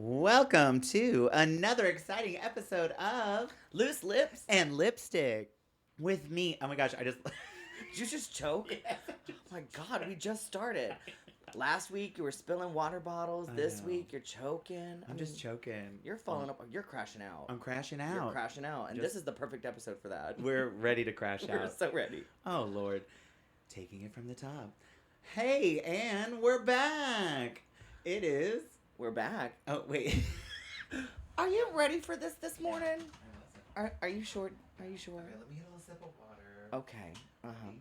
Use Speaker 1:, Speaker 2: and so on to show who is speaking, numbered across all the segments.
Speaker 1: Welcome to another exciting episode of
Speaker 2: Loose lips?
Speaker 1: And Lipstick with me. Oh my gosh, I just.
Speaker 2: Did you just choke?
Speaker 1: Yes.
Speaker 2: Oh my god, we just started. Last week you were spilling water bottles.
Speaker 1: I
Speaker 2: This
Speaker 1: know.
Speaker 2: week you're choking.
Speaker 1: I'm just choking.
Speaker 2: You're falling up. You're crashing out.
Speaker 1: I'm crashing
Speaker 2: You're
Speaker 1: out.
Speaker 2: crashing out. And
Speaker 1: Just-
Speaker 2: this is the perfect episode for that.
Speaker 1: We're ready to crash
Speaker 2: We're
Speaker 1: out.
Speaker 2: so ready.
Speaker 1: Oh Lord. Taking it from the top. Hey, and we're back. It is.
Speaker 2: We're back.
Speaker 1: Oh, wait.
Speaker 2: Are you ready for this morning? Are you sure? Are you sure?
Speaker 1: let me get a little sip of water.
Speaker 2: Okay. Uh-huh.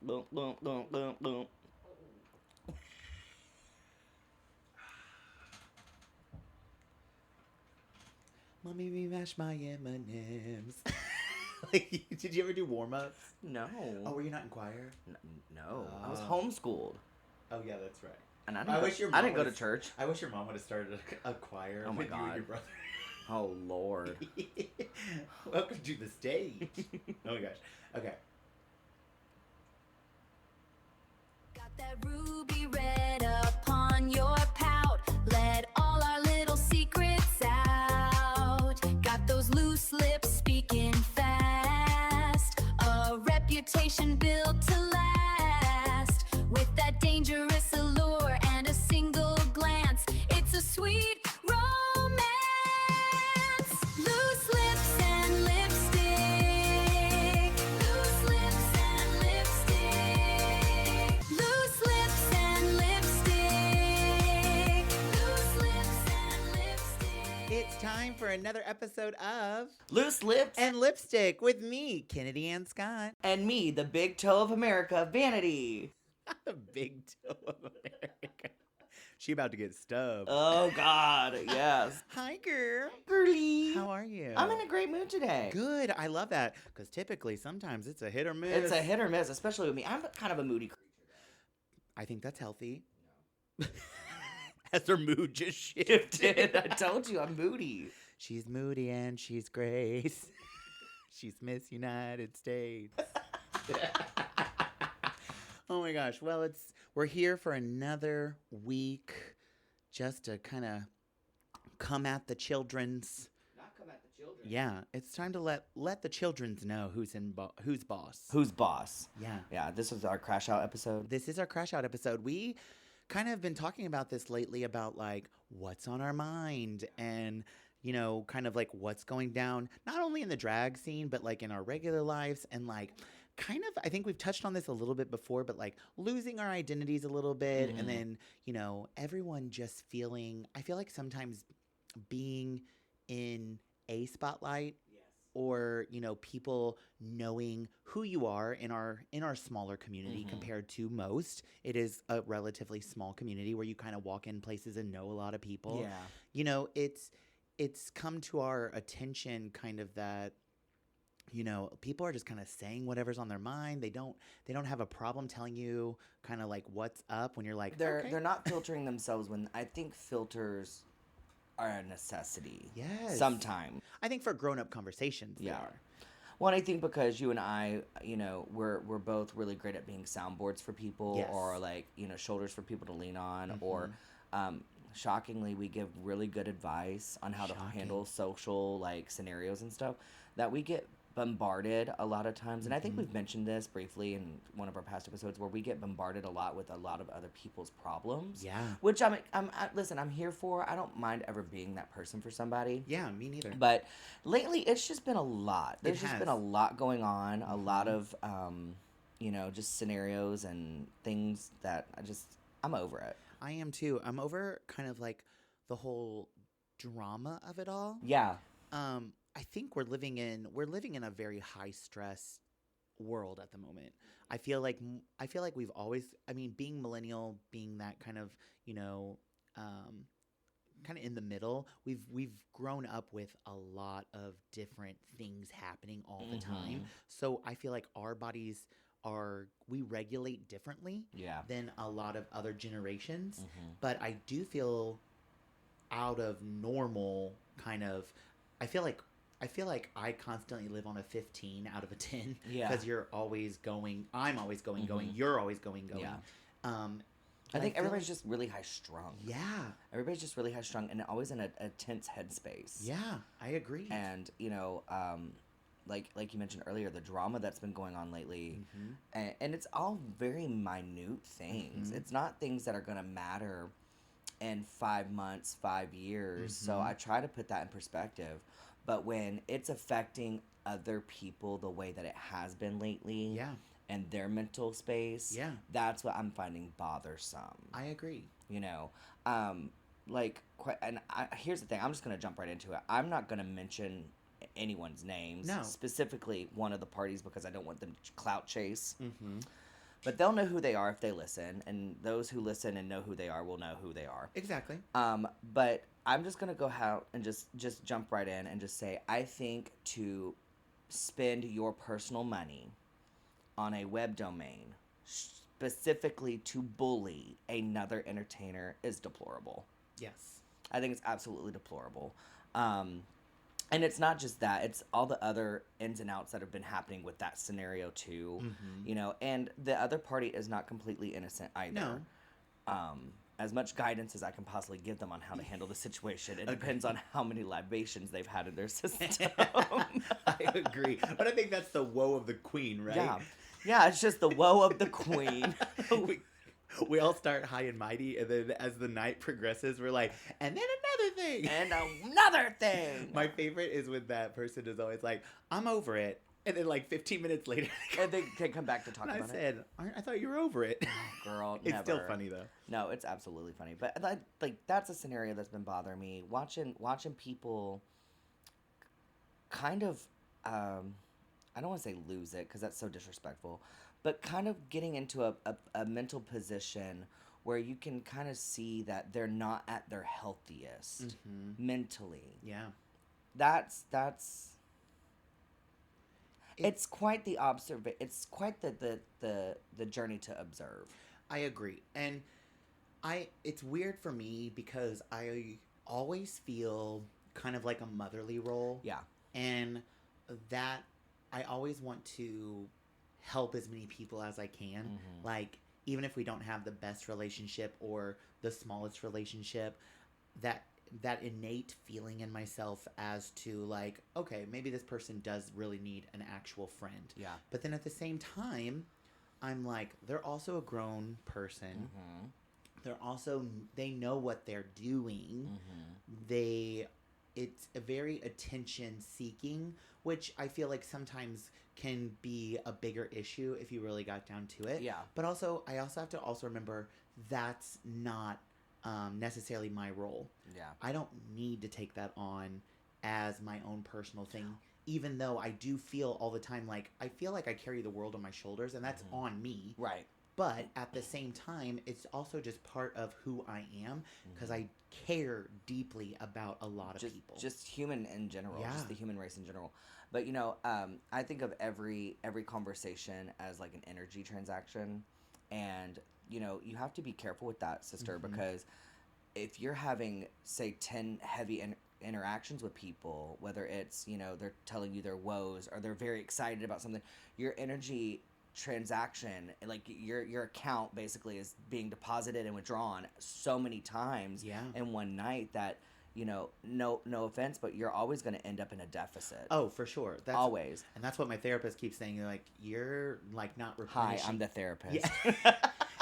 Speaker 2: Boom, boom, boom, boom, boom.
Speaker 1: Mommy, rematch my M&Ms. Like, did you ever do warm-ups?
Speaker 2: No.
Speaker 1: Oh, were you not in choir?
Speaker 2: No. I was
Speaker 1: Oh.
Speaker 2: homeschooled.
Speaker 1: Oh, yeah, that's right.
Speaker 2: And I
Speaker 1: I wish your
Speaker 2: I
Speaker 1: mom
Speaker 2: didn't go to
Speaker 1: would've-
Speaker 2: church.
Speaker 1: I wish your mom would have started a choir
Speaker 2: Oh my
Speaker 1: with you and
Speaker 2: God.
Speaker 1: your brother.
Speaker 2: Oh, Lord.
Speaker 1: Welcome to the stage. Oh my gosh. Okay.
Speaker 3: Got that ruby red upon your pout. Let all our little secrets out. Got those loose lips speaking fast. A reputation built to last. With that dangerous allure and a single glance. It's a sweet romance. Loose lips and lipstick. Loose lips and lipstick. Loose lips and lipstick. Loose lips and lipstick.
Speaker 1: It's time for another episode of
Speaker 2: Loose lips.
Speaker 1: And Lipstick with me, Kennedy Ann Scott.
Speaker 2: And me, the big toe of America, Vanity.
Speaker 1: The big toe of America. She about to get stubbed.
Speaker 2: Oh, God, yes.
Speaker 1: Hi, girl.
Speaker 2: Girly.
Speaker 1: How are you?
Speaker 2: I'm in a great mood today.
Speaker 1: Good. I love that. Because typically, sometimes it's a hit or miss.
Speaker 2: It's a hit or miss, especially with me. I'm kind of a moody creature.
Speaker 1: I think that's healthy. As her mood just
Speaker 2: Shifted. I told you, I'm moody.
Speaker 1: She's moody and she's Grace. She's Miss United States. Oh my gosh. Well, we're here for another week just to kind of come at the children's.
Speaker 2: Not come at the children.
Speaker 1: Yeah, it's time to let the children's know who's boss.
Speaker 2: Who's boss?
Speaker 1: Yeah.
Speaker 2: Yeah, this was our crash out episode.
Speaker 1: This is our crash out episode. We kind of been talking about this lately about like what's on our mind and kind of like what's going down not only in the drag scene but like in our regular lives and like kind of I think we've touched on this a little bit before but like losing our identities a little bit and then everyone just feeling I feel like sometimes being in a spotlight or people knowing who you are in our smaller community compared to most. It is a relatively small community where you kind of walk in places and know a lot of people.
Speaker 2: Yeah.
Speaker 1: It's come to our attention kind of that people are just kind of saying whatever's on their mind. They don't have a problem telling you kind of like what's up when you're like
Speaker 2: They're not filtering themselves when I think filters are a necessity.
Speaker 1: Yes.
Speaker 2: Sometime.
Speaker 1: I think for grown-up conversations they
Speaker 2: Yeah.
Speaker 1: are.
Speaker 2: Well, and I think because you and I, we're both really great at being soundboards for people
Speaker 1: Yes.
Speaker 2: or like, shoulders for people to lean on
Speaker 1: Mhm.
Speaker 2: or shockingly we give really good advice on how to handle social like scenarios and stuff that we get bombarded a lot of times. And I think we've mentioned this briefly in one of our past episodes where we get bombarded a lot with a lot of other people's problems.
Speaker 1: Yeah.
Speaker 2: Which listen, I'm here for. I don't mind ever being that person for somebody.
Speaker 1: Yeah, me neither.
Speaker 2: But lately, it's just been a lot. There's just
Speaker 1: has.
Speaker 2: been a lot going on. A lot of, just scenarios and things that I'm over it.
Speaker 1: I am too. I'm over kind of like the whole drama of it all.
Speaker 2: Yeah.
Speaker 1: I think we're living in a very high stress world at the moment. I feel like we've always, being millennial, being that kind of, kind of in the middle, we've grown up with a lot of different things happening all the time. So I feel like our bodies we regulate differently
Speaker 2: Yeah.
Speaker 1: than a lot of other generations. But I do feel out of normal kind of I feel like I constantly live on a 15 out of a 10
Speaker 2: Yeah.
Speaker 1: because you're always going. I'm always going. You're always going.
Speaker 2: Yeah. I think
Speaker 1: feel
Speaker 2: everybody's
Speaker 1: like-
Speaker 2: just really high strung.
Speaker 1: Yeah.
Speaker 2: Everybody's just really high strung and always in a tense headspace.
Speaker 1: Yeah, I agree.
Speaker 2: And like you mentioned earlier, the drama that's been going on lately, and it's all very minute things. It's not things that are going to matter in 5 months, 5 years. So I try to put that in perspective. But when it's affecting other people the way that it has been lately,
Speaker 1: Yeah.
Speaker 2: and their mental space,
Speaker 1: Yeah.
Speaker 2: that's what I'm finding bothersome.
Speaker 1: I agree.
Speaker 2: You know, here's the thing. I'm just gonna jump right into it. I'm not gonna mention anyone's names,
Speaker 1: No.
Speaker 2: specifically one of the parties, because I don't want them to clout chase.
Speaker 1: Mm-hmm.
Speaker 2: But they'll know who they are if they listen, and those who listen and know who they are will know who they are.
Speaker 1: Exactly.
Speaker 2: But I'm just gonna go out and just jump right in and just say, I think to spend your personal money on a web domain specifically to bully another entertainer is deplorable.
Speaker 1: Yes.
Speaker 2: I think it's absolutely deplorable. And it's not just that, it's all the other ins and outs that have been happening with that scenario too. You know, and the other party is not completely innocent either.
Speaker 1: No.
Speaker 2: As much guidance as I can possibly give them on how to handle the situation. It depends on how many libations they've had in their system.
Speaker 1: I agree. But I think that's the woe of the queen, right?
Speaker 2: Yeah. Yeah, it's just the woe of the queen.
Speaker 1: we all start high and mighty, and then as the night progresses, we're like, and then another thing.
Speaker 2: And another thing.
Speaker 1: My favorite is when that person is always like, I'm over it. And then like 15 minutes later,
Speaker 2: And they can come back to talk
Speaker 1: and
Speaker 2: about
Speaker 1: I
Speaker 2: it.
Speaker 1: said, I thought you were over it.
Speaker 2: Girl,
Speaker 1: It's
Speaker 2: never.
Speaker 1: still funny though.
Speaker 2: No, it's absolutely funny. But like that's a scenario that's been bothering me. Watching people kind of I don't want to say lose it because that's so disrespectful, but kind of getting into a mental position where you can kind of see that they're not at their healthiest mentally.
Speaker 1: Yeah.
Speaker 2: That's it's quite the it's quite the journey to observe.
Speaker 1: I agree. And it's weird for me because I always feel kind of like a motherly role.
Speaker 2: Yeah.
Speaker 1: And that I always want to help as many people as I can. Like, even if we don't have the best relationship or the smallest relationship, that innate feeling in myself as to like, okay, maybe this person does really need an actual friend.
Speaker 2: Yeah.
Speaker 1: But then at the same time, I'm like, they're also a grown person. They know what they're doing. It's a very attention seeking, which I feel like sometimes can be a bigger issue if you really got down to it.
Speaker 2: Yeah.
Speaker 1: But also, I also have to also remember that's not necessarily my role.
Speaker 2: Yeah.
Speaker 1: I don't need to take that on as my own personal thing, even though I do feel all the time like I feel like I carry the world on my shoulders, and that's on me.
Speaker 2: Right.
Speaker 1: But at the same time, it's also just part of who I am because I care deeply about a lot of people.
Speaker 2: Just human in general,
Speaker 1: Yeah.
Speaker 2: just the human race in general. But you know, I think of every conversation as like an energy transaction, and you know, you have to be careful with that, sister, because if you're having, say, 10 heavy interactions with people, whether it's, you know, they're telling you their woes or they're very excited about something, your energy transaction, like your account basically is being deposited and withdrawn so many times in one night that, you know, no offense, but you're always going to end up in a deficit.
Speaker 1: Oh, for sure. That's
Speaker 2: always.
Speaker 1: And that's what my therapist keeps saying. Like, you're like not replenishing.
Speaker 2: Hi, I'm the therapist.
Speaker 1: Yeah.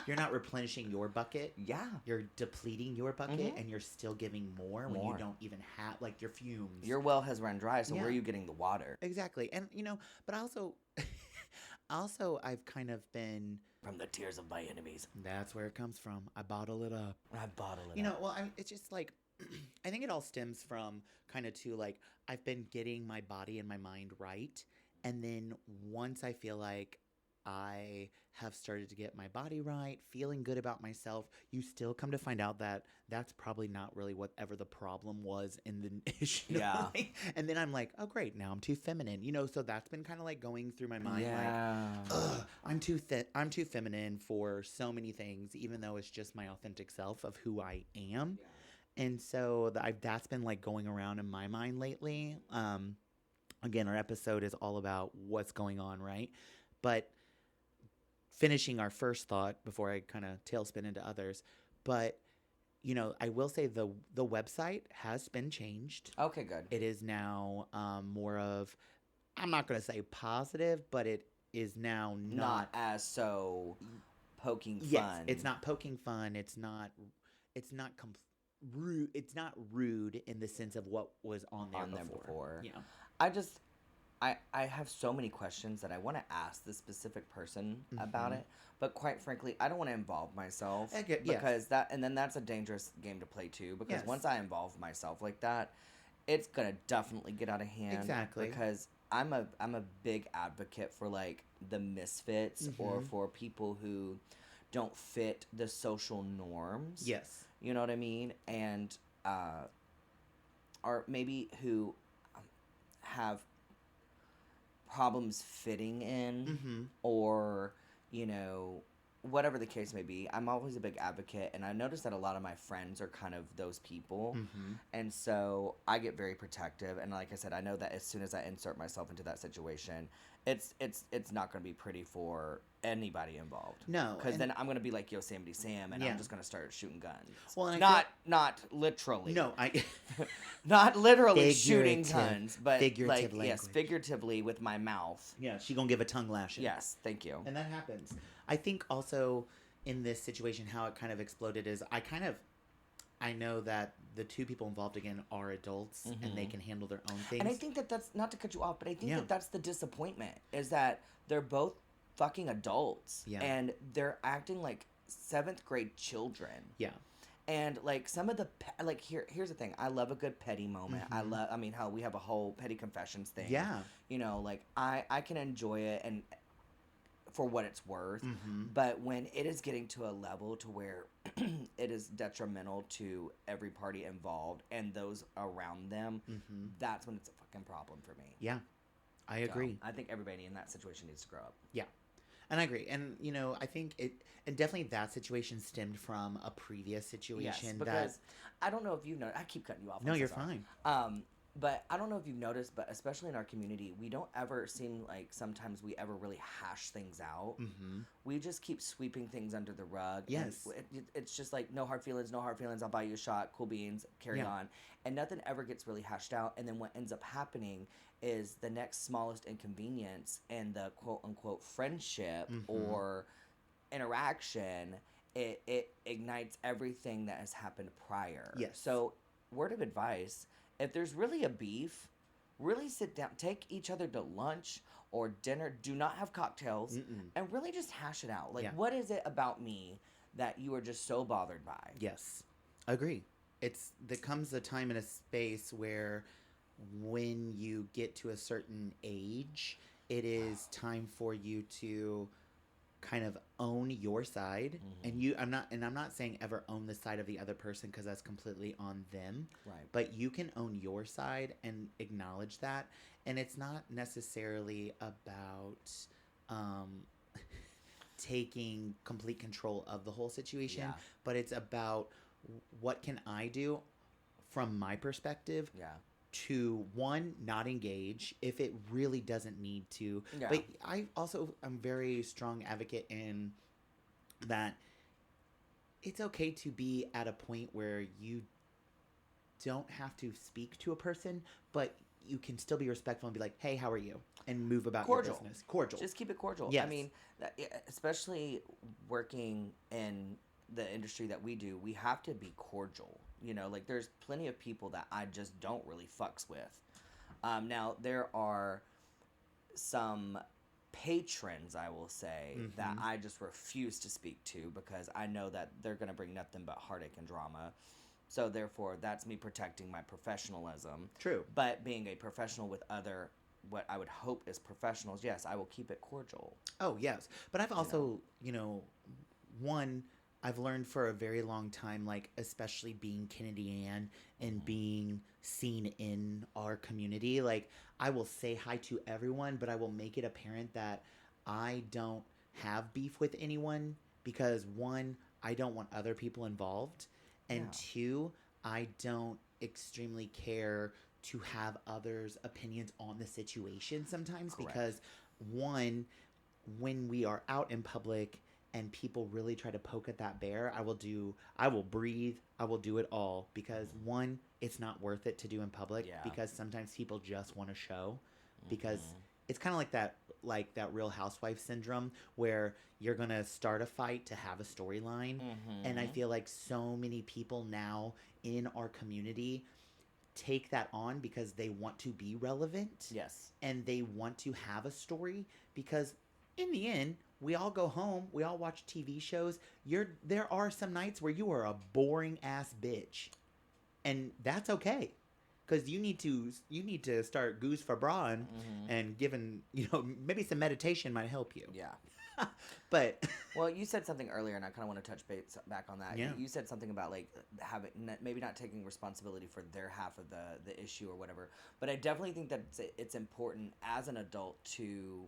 Speaker 1: You're not replenishing your bucket.
Speaker 2: Yeah.
Speaker 1: You're depleting your bucket, and you're still giving more when you don't even have, like, your fumes.
Speaker 2: Your well has run dry, so where are you getting the water?
Speaker 1: Exactly. And, you know, but also, I've kind of been...
Speaker 2: From the tears of my enemies.
Speaker 1: That's where it comes from. I bottle it up.
Speaker 2: You
Speaker 1: know, well, it's just like... I think it all stems from kind of to, like, I've been getting my body and my mind right. And then once I feel like I have started to get my body right, feeling good about myself, you still come to find out that that's probably not really whatever the problem was in the issue.
Speaker 2: Yeah.
Speaker 1: And then I'm like, oh, great, now I'm too feminine. You know, so that's been kind of like going through my mind.
Speaker 2: Yeah.
Speaker 1: Like, ugh, I'm too feminine for so many things, even though it's just my authentic self of who I am. Yeah. And so that's been like going around in my mind lately. Again, our episode is all about what's going on, right? But finishing our first thought before I kind of tailspin into others, but I will say the website has been changed.
Speaker 2: Okay, good.
Speaker 1: It is now more of, I'm not going to say positive, but it is now
Speaker 2: Not as so poking fun.
Speaker 1: Yes, it's not poking fun. It's not rude. It's not rude in the sense of what was on there before. Yeah.
Speaker 2: I have so many questions that I want to ask this specific person about it, but quite frankly, I don't want to involve myself because that's a dangerous game to play too. Because once I involve myself like that, it's gonna definitely get out of hand.
Speaker 1: Exactly.
Speaker 2: Because I'm a big advocate for like the misfits or for people who don't fit the social norms.
Speaker 1: Yes.
Speaker 2: You know what I mean? And or maybe who have problems fitting in or whatever the case may be. I'm always a big advocate, and I notice that a lot of my friends are kind of those people, and so I get very protective. And like I said, I know that as soon as I insert myself into that situation, it's not going to be pretty for anybody involved.
Speaker 1: No,
Speaker 2: because then I'm going to be like Yosemite Sam, and I'm just going to start shooting guns.
Speaker 1: Well,
Speaker 2: not literally.
Speaker 1: No,
Speaker 2: not literally shooting guns, but
Speaker 1: figurative language.
Speaker 2: Yes, figuratively with my mouth.
Speaker 1: Yeah, she gonna give a tongue lashing.
Speaker 2: Yes, thank you.
Speaker 1: And that happens. I think also in this situation, how it kind of exploded is I know that the two people involved again are adults and they can handle their own things.
Speaker 2: And I think that's not to cut you off, but I think that that's the disappointment is that they're both fucking adults and they're acting like 7th grade children. Yeah. And like some of the here's the thing. I love a good petty moment. I mean how we have a whole petty confessions thing. Yeah. Like I can enjoy it and for what it's worth. But when it is getting to a level to where it is detrimental to every party involved and those around them, that's when it's a fucking problem for me.
Speaker 1: Yeah. I agree.
Speaker 2: I think everybody in that situation needs to grow up.
Speaker 1: Yeah. And I agree. And, I think and definitely that situation stemmed from a previous situation.
Speaker 2: Yes, because I don't know if you know, I keep cutting you off.
Speaker 1: No, you're fine.
Speaker 2: But I don't know if you've noticed, but especially in our community, we don't ever seem like sometimes we ever really hash things out. We just keep sweeping things under the rug.
Speaker 1: Yes.
Speaker 2: It's just like, no hard feelings, I'll buy you a shot, cool beans, carry on. And nothing ever gets really hashed out. And then what ends up happening is the next smallest inconvenience and the quote-unquote friendship or interaction, it ignites everything that has happened prior.
Speaker 1: Yes.
Speaker 2: So, word of advice, if there's really a beef, really sit down, take each other to lunch or dinner, do not have cocktails, and really just hash it out. Like, what is it about me that you are just so bothered by?
Speaker 1: Yes, I agree. There comes a time and a space where when you get to a certain age, it is time for you to kind of own your side. And I'm not saying ever own the side of the other person because that's completely on them.
Speaker 2: Right.
Speaker 1: But you can own your side and acknowledge that. And it's not necessarily about taking complete control of the whole situation, but it's about what can I do from my perspective to, one, not engage if it really doesn't need to. Yeah. But I'm very strong advocate in that it's okay to be at a point where you don't have to speak to a person, but you can still be respectful and be like, hey, how are you? And move about your business. Cordial.
Speaker 2: Just keep it cordial.
Speaker 1: Yes.
Speaker 2: I mean, especially working in the industry that we do, we have to be cordial. Like there's plenty of people that I just don't really fucks with. Now, there are some patrons, I will say, that I just refuse to speak to because I know that they're going to bring nothing but heartache and drama. So, therefore, that's me protecting my professionalism.
Speaker 1: True.
Speaker 2: But being a professional with other, what I would hope is professionals, yes, I will keep it cordial.
Speaker 1: Oh, yes. But I've also, one, I've learned for a very long time, like, especially being Kennedy Ann and being seen in our community, like, I will say hi to everyone, but I will make it apparent that I don't have beef with anyone because, one, I don't want other people involved, and two, I don't extremely care to have others' opinions on the situation sometimes. Correct. Because, one, when we are out in public and people really try to poke at that bear, I will breathe, I will do it all, because one, it's not worth it to do in public,
Speaker 2: Yeah.
Speaker 1: because sometimes people just want to show, because it's kind of like that Real Housewife syndrome, where you're going to start a fight to have a storyline. And I feel like so many people now in our community take that on because they want to be relevant.
Speaker 2: Yes.
Speaker 1: And they want to have a story, because in the end, we all go home, we all watch TV shows. There are some nights where you are a boring ass bitch. And that's okay. Because you need to start goose for bra and giving, maybe some meditation might help you.
Speaker 2: Yeah.
Speaker 1: But
Speaker 2: well, you said something earlier, and I kind of want to touch base back on that.
Speaker 1: Yeah.
Speaker 2: You said something about like maybe not taking responsibility for their half of the issue or whatever. But I definitely think that it's important as an adult to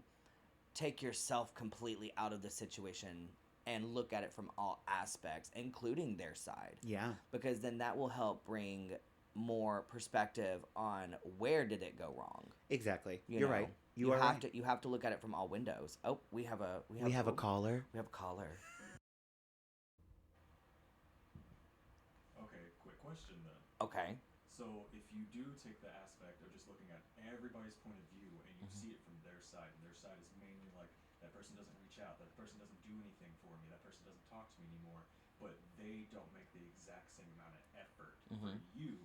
Speaker 2: take yourself completely out of the situation and look at it from all aspects, including their side.
Speaker 1: Yeah.
Speaker 2: Because then that will help bring more perspective on where did it go wrong.
Speaker 1: Exactly.
Speaker 2: You're
Speaker 1: right.
Speaker 2: You have to look at it from all windows. Oh, we have a caller. We have a caller.
Speaker 4: Okay, quick question then.
Speaker 2: Okay.
Speaker 4: So if you do take the aspect of just looking at everybody's point of view and you see it from their side, and their side is mainly like, that person doesn't reach out, that person doesn't do anything for me, that person doesn't talk to me anymore, but they don't make the exact same amount of effort for you,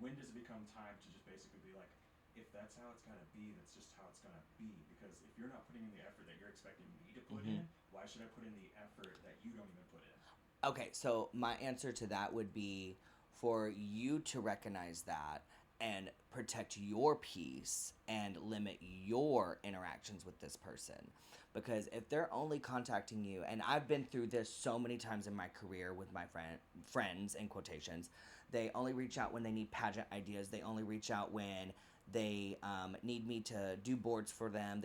Speaker 4: when does it become time to just basically be like, if that's how it's gonna be, that's just how it's gonna be? Because if you're not putting in the effort that you're expecting me to put in, why should I put in the effort that you don't even put in?
Speaker 2: Okay, so my answer to that would be for you to recognize that and protect your peace and limit your interactions with this person. Because if they're only contacting you, and I've been through this so many times in my career with my friends, in quotations, they only reach out when they need pageant ideas. They only reach out when they need me to do boards for them.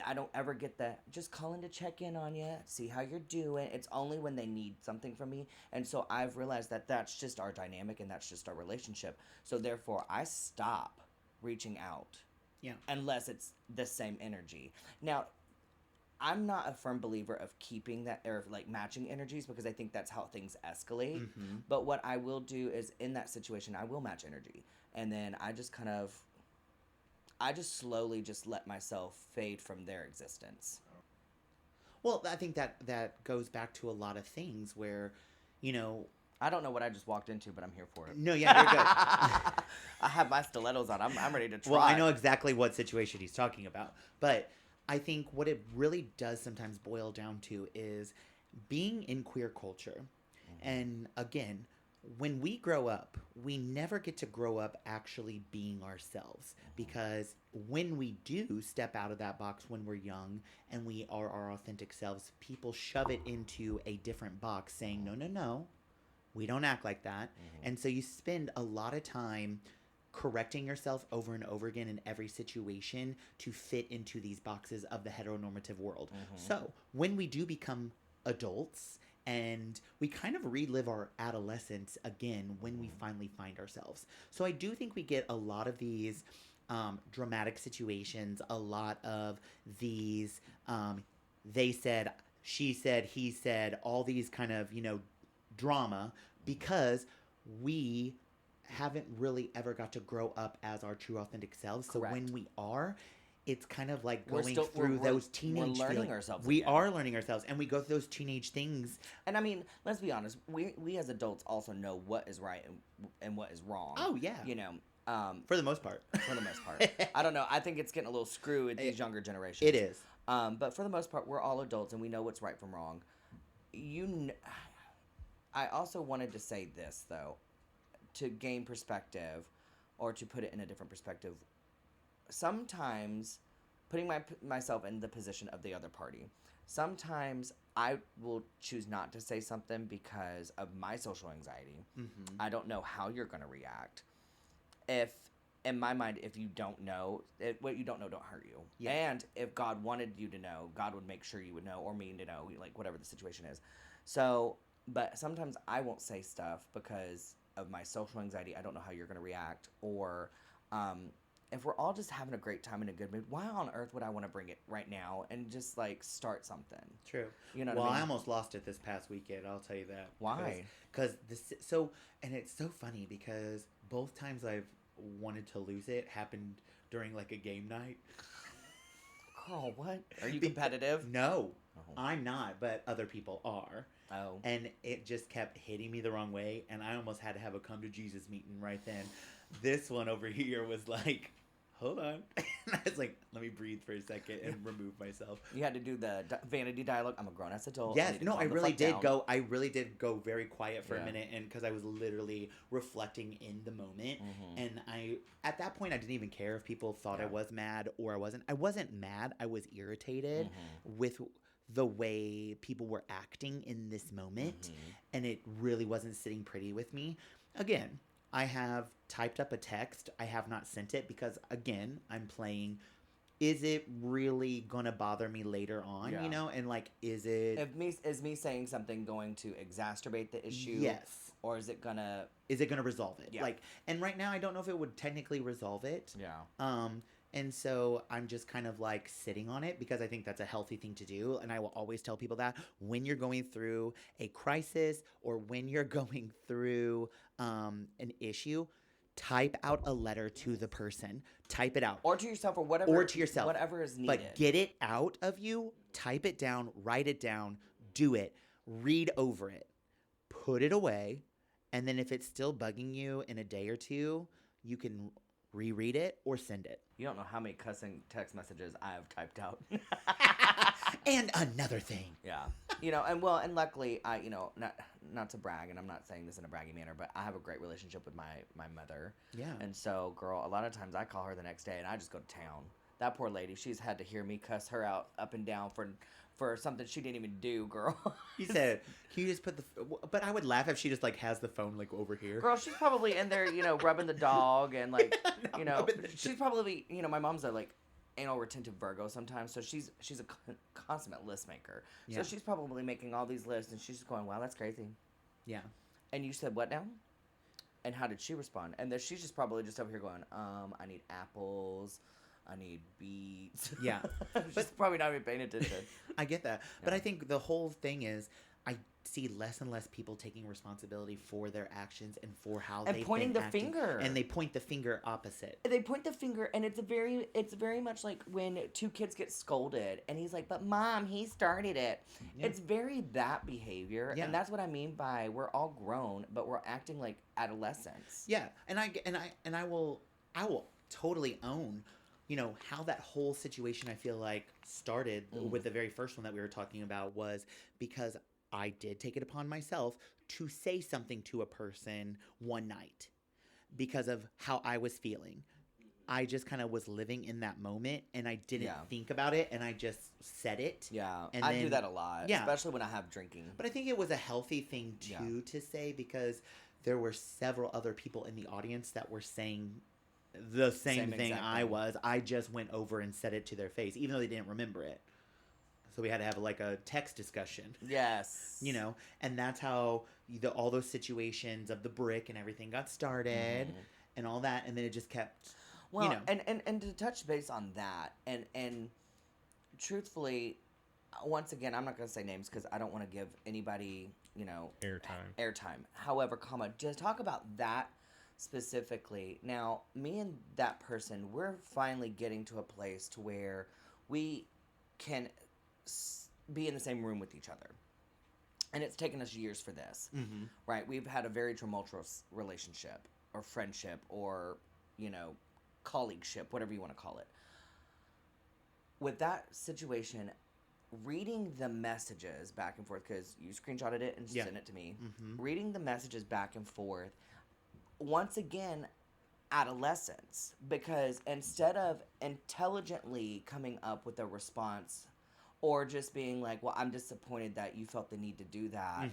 Speaker 2: I don't ever get that, just calling to check in on you, see how you're doing. It's only when they need something from me. And so I've realized that that's just our dynamic and that's just our relationship. So therefore, I stop reaching out.
Speaker 1: Yeah.
Speaker 2: Unless it's the same energy. Now, I'm not a firm believer of keeping that, or like matching energies, because I think that's how things escalate. But what I will do is, in that situation, I will match energy. And then I just slowly just let myself fade from their existence.
Speaker 1: Well, I think that goes back to a lot of things where,
Speaker 2: I don't know what I just walked into, but I'm here for it.
Speaker 1: No, yeah, you're good.
Speaker 2: I have my stilettos on. I'm ready to try.
Speaker 1: Well, I know exactly what situation he's talking about. But I think what it really does sometimes boil down to is being in queer culture. And again, when we grow up, we never get to grow up actually being ourselves, because when we do step out of that box when we're young and we are our authentic selves, people shove it into a different box saying, no, we don't act like that. And so you spend a lot of time correcting yourself over and over again in every situation to fit into these boxes of the heteronormative world. So when we do become adults, and we kind of relive our adolescence again when we finally find ourselves. So I do think we get a lot of these dramatic situations, a lot of these they said, she said, he said, all these kind of, drama, because we haven't really ever got to grow up as our true authentic selves. So when we are, it's kind of like going through those teenage
Speaker 2: we're learning
Speaker 1: feelings.
Speaker 2: ourselves
Speaker 1: We
Speaker 2: again.
Speaker 1: are learning ourselves, and we go through those teenage things.
Speaker 2: And I mean, let's be honest. We as adults also know what is right and what is wrong.
Speaker 1: Oh, yeah. For the most part.
Speaker 2: For the most part. I don't know. I think it's getting a little screwed with these younger generations.
Speaker 1: It is.
Speaker 2: But for the most part, we're all adults and we know what's right from wrong. I also wanted to say this, though, to gain perspective, or to put it in a different perspective. Sometimes, putting myself in the position of the other party, sometimes I will choose not to say something because of my social anxiety. I don't know how you're going to react. In my mind, if you don't know, what you don't know don't hurt you. Yeah. And if God wanted you to know, God would make sure you would know, or me to know, like whatever the situation is. So, but sometimes I won't say stuff because of my social anxiety. I don't know how you're going to react, or if we're all just having a great time in a good mood, why on earth would I want to bring it right now and just like start something?
Speaker 1: True.
Speaker 2: You know
Speaker 1: well,
Speaker 2: what I
Speaker 1: I
Speaker 2: mean?
Speaker 1: almost lost it this past weekend. I'll tell you that.
Speaker 2: Why?
Speaker 1: Because and it's so funny because both times I've wanted to lose it happened during like a game night.
Speaker 2: Girl, what? Are you competitive?
Speaker 1: No,
Speaker 2: Oh.
Speaker 1: I'm not, but other people are.
Speaker 2: Oh.
Speaker 1: And it just kept hitting me the wrong way, and I almost had to have a come to Jesus meeting right then. This one over here was like, hold on. And I was like, let me breathe for a second and remove myself.
Speaker 2: You had to do the vanity dialogue. I'm a grown-ass adult.
Speaker 1: Yes, no, I really did
Speaker 2: go.
Speaker 1: I really did go very quiet for a
Speaker 2: Yeah.
Speaker 1: minute, and because I was literally reflecting in the moment, and at that point I didn't even care if people thought I was mad or I wasn't. I wasn't mad. I was irritated with the way people were acting in this moment, and it really wasn't sitting pretty with me. Again, I have typed up a text. I have not sent it because, again, I'm playing, is it really going to bother me later on,
Speaker 2: Yeah.
Speaker 1: you know? And, like, is it...
Speaker 2: Is me saying something going to exacerbate the issue?
Speaker 1: Yes.
Speaker 2: Or is it gonna...
Speaker 1: Is it going to resolve it?
Speaker 2: Yeah.
Speaker 1: Like, and right now I don't know if it would technically resolve it.
Speaker 2: Yeah.
Speaker 1: And so I'm just kind of like sitting on it because I think that's a healthy thing to do. And I will always tell people that when you're going through a crisis or when you're going through an issue, type out a letter to the person. Type it out.
Speaker 2: Or to yourself or whatever.
Speaker 1: Or to yourself.
Speaker 2: Whatever is needed.
Speaker 1: But get it out of you. Type it down. Write it down. Do it. Read over it. Put it away. And then if it's still bugging you in a day or two, you can reread it or send it.
Speaker 2: You don't know how many cussing text messages I have typed out.
Speaker 1: And another thing.
Speaker 2: Yeah. And luckily, not to brag, and I'm not saying this in a braggy manner, but I have a great relationship with my mother.
Speaker 1: Yeah.
Speaker 2: And so, girl, a lot of times I call her the next day and I just go to town. That poor lady, she's had to hear me cuss her out up and down for something she didn't even do, girl.
Speaker 1: He said, can you just put the... But I would laugh if she just, like, has the phone, like, over here.
Speaker 2: Girl, she's probably in there, rubbing the dog and, like, she's probably, my mom's a, like, anal retentive Virgo sometimes, so she's a consummate list maker.
Speaker 1: Yeah.
Speaker 2: So she's probably making all these lists, and she's just going, wow, that's crazy.
Speaker 1: Yeah.
Speaker 2: And you said what now? And how did she respond? And then she's just probably just over here going, I need apples, I need beets.
Speaker 1: Yeah.
Speaker 2: She's probably not even paying attention.
Speaker 1: I get that.
Speaker 2: Yeah.
Speaker 1: But I think the whole thing is I see less and less people taking responsibility for their actions and for how
Speaker 2: And
Speaker 1: they've
Speaker 2: pointing
Speaker 1: been
Speaker 2: the
Speaker 1: acting.
Speaker 2: finger.
Speaker 1: And they point the finger opposite.
Speaker 2: They point the finger, and it's very much like when two kids get scolded, and he's like, "But mom, he started it."
Speaker 1: Yeah.
Speaker 2: It's very that behavior,
Speaker 1: Yeah.
Speaker 2: and that's what I mean by we're all grown, but we're acting like adolescents.
Speaker 1: Yeah. And I will totally own, how that whole situation I feel like started with the very first one that we were talking about was because I did take it upon myself to say something to a person one night because of how I was feeling. I just kind of was living in that moment and I didn't think about it and I just said it.
Speaker 2: Yeah,
Speaker 1: And
Speaker 2: I do
Speaker 1: then-
Speaker 2: that a lot,
Speaker 1: Yeah.
Speaker 2: especially when I have drinking.
Speaker 1: But I think it was a healthy thing too to say because there were several other people in the audience that were saying the same thing
Speaker 2: exact
Speaker 1: I
Speaker 2: thing.
Speaker 1: was. I just went over and said it to their face, even though they didn't remember it. So we had to have like a text discussion.
Speaker 2: Yes.
Speaker 1: And that's how all those situations of the brick and everything got started and all that. And then it just kept,
Speaker 2: Well, and to touch base on that, and truthfully, once again, I'm not going to say names because I don't want to give anybody, airtime. However, to talk about that specifically, now, me and that person, we're finally getting to a place to where we can be in the same room with each other. And it's taken us years for this, right? We've had a very tumultuous relationship or friendship or, colleagueship, whatever you want to call it. With that situation, reading the messages back and forth, because you screenshotted it and sent it to me, reading the messages back and forth, once again, adolescence, because instead of intelligently coming up with a response or just being like, well, I'm disappointed that you felt the need to do that,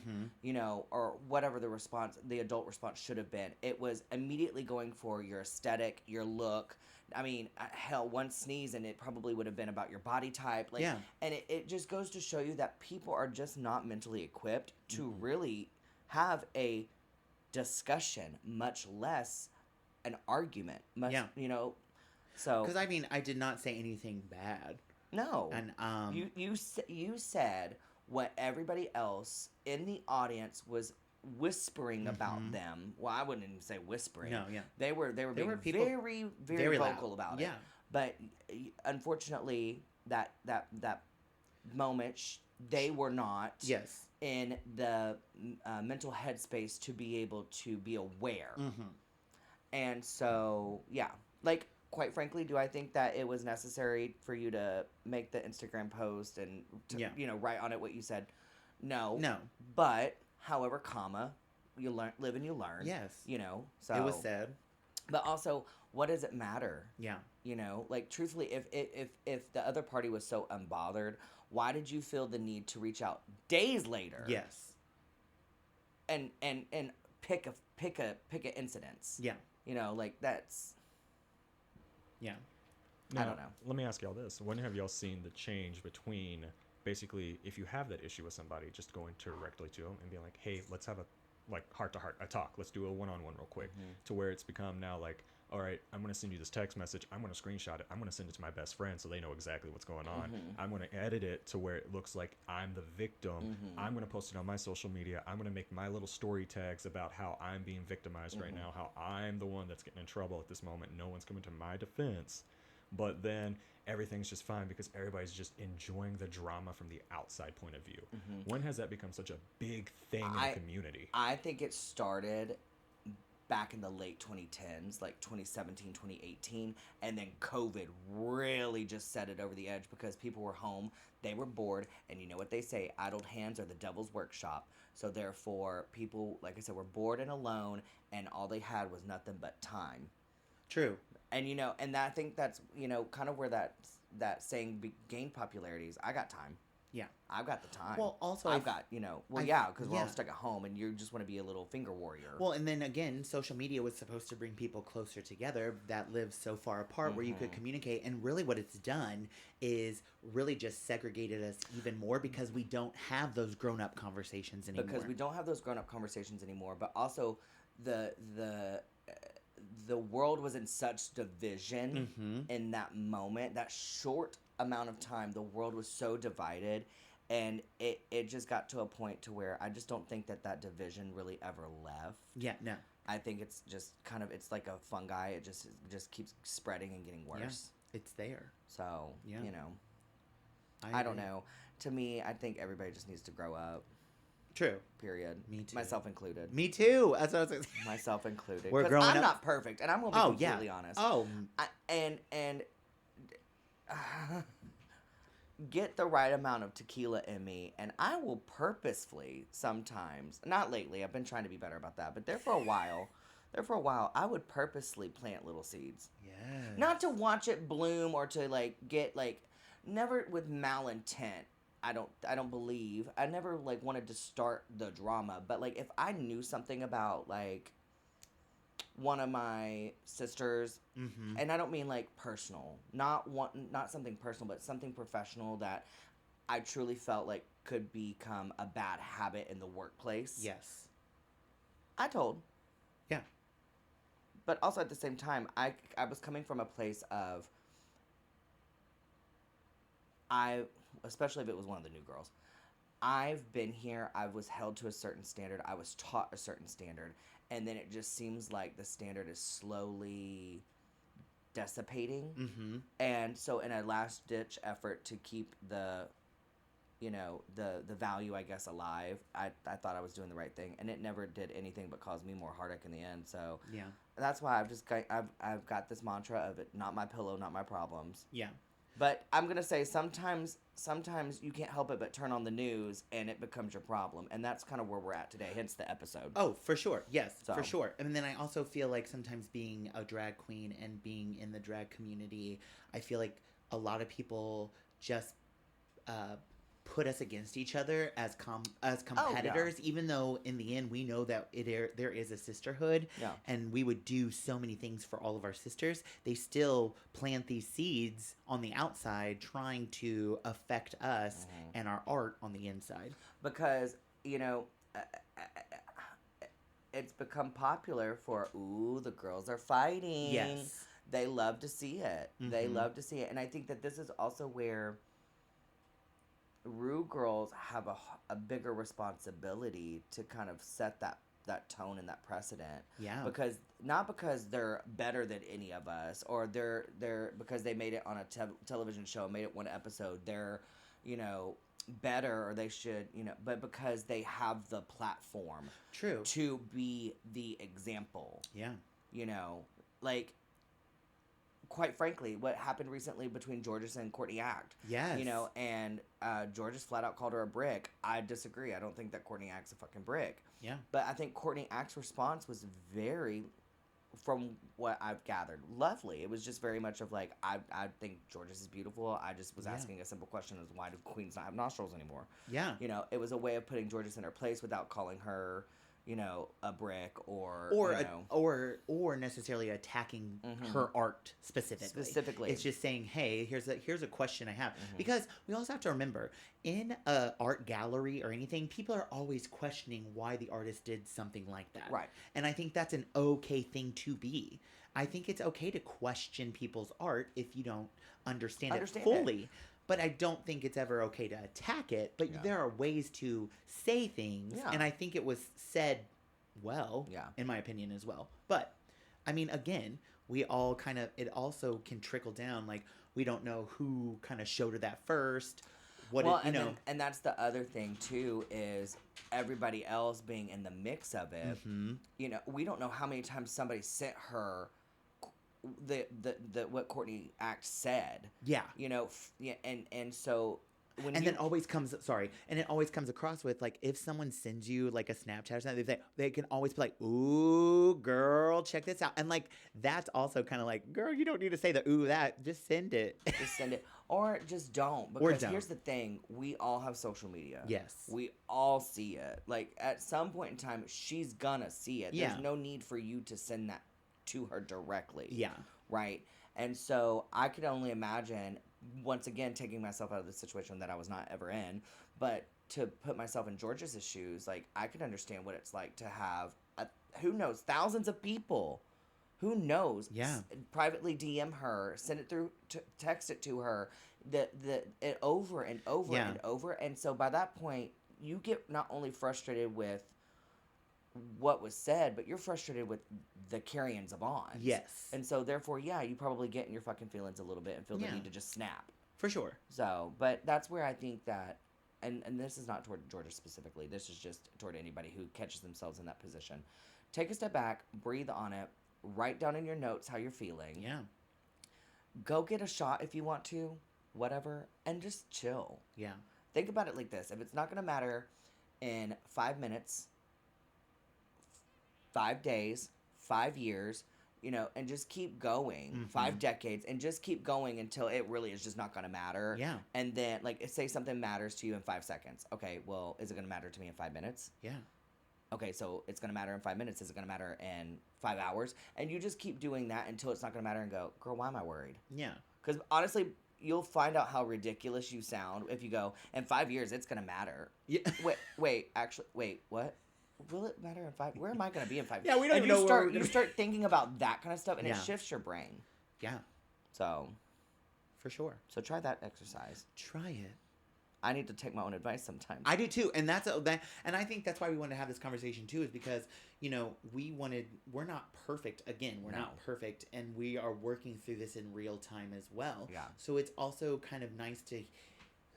Speaker 2: or whatever the adult response should have been. It was immediately going for your aesthetic, your look. I mean, hell, one sneeze and it probably would have been about your body type. And it just goes to show you that people are just not mentally equipped to really have a discussion, much less an argument. So
Speaker 1: Because I mean, I did not say anything bad.
Speaker 2: no,
Speaker 1: And
Speaker 2: you said what everybody else in the audience was whispering about them. Well, I wouldn't even say whispering.
Speaker 1: No, yeah.
Speaker 2: They were
Speaker 1: There
Speaker 2: being
Speaker 1: were people
Speaker 2: very
Speaker 1: very loud.
Speaker 2: vocal about it.
Speaker 1: Yeah.
Speaker 2: But unfortunately, that moment they were not
Speaker 1: Yes.
Speaker 2: in the mental headspace to be able to be aware. And so, yeah, like, quite frankly, do I think that it was necessary for you to make the Instagram post and to,
Speaker 1: Yeah.
Speaker 2: write on it what you said? No.
Speaker 1: No.
Speaker 2: But, however, comma, you live and you learn.
Speaker 1: Yes.
Speaker 2: So
Speaker 1: It was said.
Speaker 2: But also, what does it matter?
Speaker 1: Yeah.
Speaker 2: Like, truthfully, if the other party was so unbothered, why did you feel the need to reach out days later?
Speaker 1: Yes.
Speaker 2: And pick a incidence.
Speaker 1: Yeah.
Speaker 2: Like, that's.
Speaker 1: Yeah.
Speaker 2: I don't know.
Speaker 5: Let me ask y'all this. When have y'all seen the change between basically if you have that issue with somebody, just going directly to them and being like, hey, let's have a heart-to-heart, a talk. Let's do a one-on-one real quick. To where it's become now like, all right, I'm going to send you this text message. I'm going to screenshot it. I'm going to send it to my best friend so they know exactly what's going on. I'm going to edit it to where it looks like I'm the victim. I'm going to post it on my social media. I'm going to make my little story tags about how I'm being victimized right now, how I'm the one that's getting in trouble at this moment. No one's coming to my defense. But then everything's just fine because everybody's just enjoying the drama from the outside point of view. When has that become such a big thing in the community?
Speaker 2: I think it started back in the late 2010s, like 2017, 2018, and then COVID really just set it over the edge because people were home, they were bored, and you know what they say, idle hands are the devil's workshop. So therefore, people, like I said, were bored and alone, and all they had was nothing but time.
Speaker 1: True.
Speaker 2: And and I think that's kind of where that saying gained popularity is. I got time.
Speaker 1: Yeah.
Speaker 2: I've got the time.
Speaker 1: Well, also
Speaker 2: I've got because we're all
Speaker 1: yeah.
Speaker 2: stuck at home, and you just want to be a little finger warrior.
Speaker 1: Well, and then again, social media was supposed to bring people closer together that live so far apart where you could communicate. And really what it's done is really just segregated us even more because we don't have those grown-up conversations anymore.
Speaker 2: Because we don't have those grown-up conversations anymore. But also, the world was in such division in that moment, that short amount of time, the world was so divided, and it just got to a point to where I just don't think that division really ever left.
Speaker 1: Yeah, no.
Speaker 2: I think it's just kind of, it's like a fungi. It just keeps spreading and getting worse.
Speaker 1: Yeah, it's there.
Speaker 2: So,
Speaker 1: Yeah.
Speaker 2: I don't know. To me, I think everybody just needs to grow up.
Speaker 1: True.
Speaker 2: Period.
Speaker 1: Me too.
Speaker 2: Myself included.
Speaker 1: Me too. That's what I was saying.
Speaker 2: Myself included.
Speaker 1: We're
Speaker 2: 'Cause
Speaker 1: growing
Speaker 2: I'm
Speaker 1: up.
Speaker 2: not perfect, and I'm gonna be completely honest.
Speaker 1: Oh,
Speaker 2: And get the right amount of tequila in me, and I will purposefully sometimes, not lately, I've been trying to be better about that, but there for a while, I would purposely plant little seeds.
Speaker 1: yes.
Speaker 2: Not to watch it bloom or to get never with malintent. I don't believe. I never wanted to start the drama, but if I knew something about one of my sisters, and I don't mean personal, not something personal, but something professional that I truly felt could become a bad habit in the workplace.
Speaker 1: Yes.
Speaker 2: I told.
Speaker 1: Yeah.
Speaker 2: But also at the same time, I was coming from a place of especially if it was one of the new girls. I've been here. I was held to a certain standard. I was taught a certain standard. And then it just seems like the standard is slowly dissipating. And so in a last-ditch effort to keep the value, I guess, alive, I thought I was doing the right thing. And it never did anything but cause me more heartache in the end. So
Speaker 1: Yeah.
Speaker 2: that's why I've got this mantra of it, not my pillow, not my problems.
Speaker 1: Yeah.
Speaker 2: But I'm going to say sometimes you can't help it but turn on the news and it becomes your problem. And that's kind of where we're at today, hence the episode.
Speaker 1: Oh, for sure. Yes,
Speaker 2: So.
Speaker 1: for sure. And then I also feel like sometimes being a drag queen and being in the drag community, I feel like a lot of people just put us against each other as competitors, even though in the end we know that there is a sisterhood,
Speaker 2: Yeah.
Speaker 1: and we would do so many things for all of our sisters. They still plant these seeds on the outside, trying to affect us and our art on the inside.
Speaker 2: Because, it's become popular for, the girls are fighting.
Speaker 1: Yes.
Speaker 2: they love to see it. They
Speaker 1: Mhm.
Speaker 2: love to see it. And I think that this is also where Rue girls have a bigger responsibility to kind of set that tone and that precedent.
Speaker 1: Yeah.
Speaker 2: Because not because they're better than any of us, or they're because they made it on a television show, made it one episode, they're, you know, better, or they should, you know, but because they have the platform
Speaker 1: True.
Speaker 2: to be the example.
Speaker 1: Yeah.
Speaker 2: You know, like, quite frankly, what happened recently between Georges and Courtney Act.
Speaker 1: Yes.
Speaker 2: You know, and Georges flat out called her a brick. I disagree. I don't think that Courtney Act's a fucking brick.
Speaker 1: Yeah.
Speaker 2: But I think Courtney Act's response was very, from what I've gathered, lovely. It was just very much of like, I think Georges is beautiful. I just was
Speaker 1: Yeah.
Speaker 2: asking a simple question as why do queens not have nostrils anymore?
Speaker 1: Yeah.
Speaker 2: You know, it was a way of putting Georges in her place without calling her, you know, a brick or
Speaker 1: Or
Speaker 2: you know,
Speaker 1: or necessarily attacking
Speaker 2: Mhm.
Speaker 1: her art specifically.
Speaker 2: Specifically.
Speaker 1: It's just saying, hey, here's a question I have.
Speaker 2: Mhm.
Speaker 1: Because we also have to remember, in a art gallery or anything, people are always questioning why the artist did something like that.
Speaker 2: Right.
Speaker 1: And I think that's an okay thing to be. I think it's okay to question people's art if you don't understand it fully. But I don't think it's ever okay to attack it. But
Speaker 2: Yeah.
Speaker 1: there are ways to say things.
Speaker 2: Yeah.
Speaker 1: And I think it was said well,
Speaker 2: Yeah.
Speaker 1: in my opinion as well. But, I mean, again, we all kind of, it also can trickle down. Like, we don't know who kind of showed her that first. What
Speaker 2: well,
Speaker 1: it, you
Speaker 2: and
Speaker 1: know.
Speaker 2: then, and that's the other thing too, is everybody else being in the mix of it.
Speaker 1: Mhm.
Speaker 2: You know, we don't know how many times somebody sent her the what Courtney Act said.
Speaker 1: Yeah.
Speaker 2: You know, yeah, and so when
Speaker 1: And
Speaker 2: you,
Speaker 1: then always comes, sorry, and it always comes across with, like, if someone sends you, like, a Snapchat or something, they can always be like, ooh, girl, check this out. And, like, that's also kind of like, girl, you don't need to say the ooh, that. Just send it.
Speaker 2: just send it, or just don't.
Speaker 1: Or
Speaker 2: Because
Speaker 1: don't.
Speaker 2: here's the thing: we all have social media.
Speaker 1: Yes.
Speaker 2: We all see it. Like, at some point in time, she's gonna see it.
Speaker 1: Yeah.
Speaker 2: There's no need for you to send that to her directly.
Speaker 1: Yeah.
Speaker 2: Right. And so I could only imagine, once again, taking myself out of the situation that I was not ever in, but to put myself in George's shoes, like, I could understand what it's like to have, who knows, thousands of people, who knows,
Speaker 1: Yeah.
Speaker 2: privately DM her, send it through, text it to her, it over and over
Speaker 1: Yeah.
Speaker 2: and over. And so by that point, you get not only frustrated with what was said, but you're frustrated with the carryings of on.
Speaker 1: Yes.
Speaker 2: And so, therefore, yeah, you probably get in your fucking feelings a little bit and feel the
Speaker 1: Yeah.
Speaker 2: need to just snap.
Speaker 1: For sure.
Speaker 2: So, but that's where I think that, and this is not toward Georgia specifically, this is just toward anybody who catches themselves in that position. Take a step back, breathe on it, write down in your notes how you're feeling.
Speaker 1: Yeah.
Speaker 2: Go get a shot if you want to, whatever, and just chill.
Speaker 1: Yeah.
Speaker 2: Think about it like this. If it's not going to matter in 5 minutes, 5 days, 5 years, you know, and just keep going,
Speaker 1: Mhm.
Speaker 2: 5 decades, and just keep going until it really is just not going to matter.
Speaker 1: Yeah.
Speaker 2: And then, like, say something matters to you in 5 seconds. Okay, well, is it going to matter to me in 5 minutes?
Speaker 1: Yeah.
Speaker 2: Okay, so it's going to matter in 5 minutes. Is it going to matter in 5 hours? And you just keep doing that until it's not going to matter and go, girl, why am I worried?
Speaker 1: Yeah.
Speaker 2: Because honestly, you'll find out how ridiculous you sound if you go, in 5 years, it's going to matter.
Speaker 1: Yeah.
Speaker 2: Wait, what? Will it matter in 5? Where am I going to be in 5?
Speaker 1: Yeah, we don't
Speaker 2: and
Speaker 1: even
Speaker 2: you
Speaker 1: know where
Speaker 2: start,
Speaker 1: we're gonna
Speaker 2: you
Speaker 1: be.
Speaker 2: start thinking about that kind of stuff, and
Speaker 1: Yeah.
Speaker 2: it shifts your brain.
Speaker 1: Yeah.
Speaker 2: So
Speaker 1: For sure.
Speaker 2: try that exercise.
Speaker 1: Try it.
Speaker 2: I need to take my own advice sometimes.
Speaker 1: I do too, and and I think that's why we wanted to have this conversation too, is because, you know, we're not perfect. Again, we're
Speaker 2: No.
Speaker 1: not perfect, and we are working through this in real time as well.
Speaker 2: Yeah.
Speaker 1: So it's also kind of nice to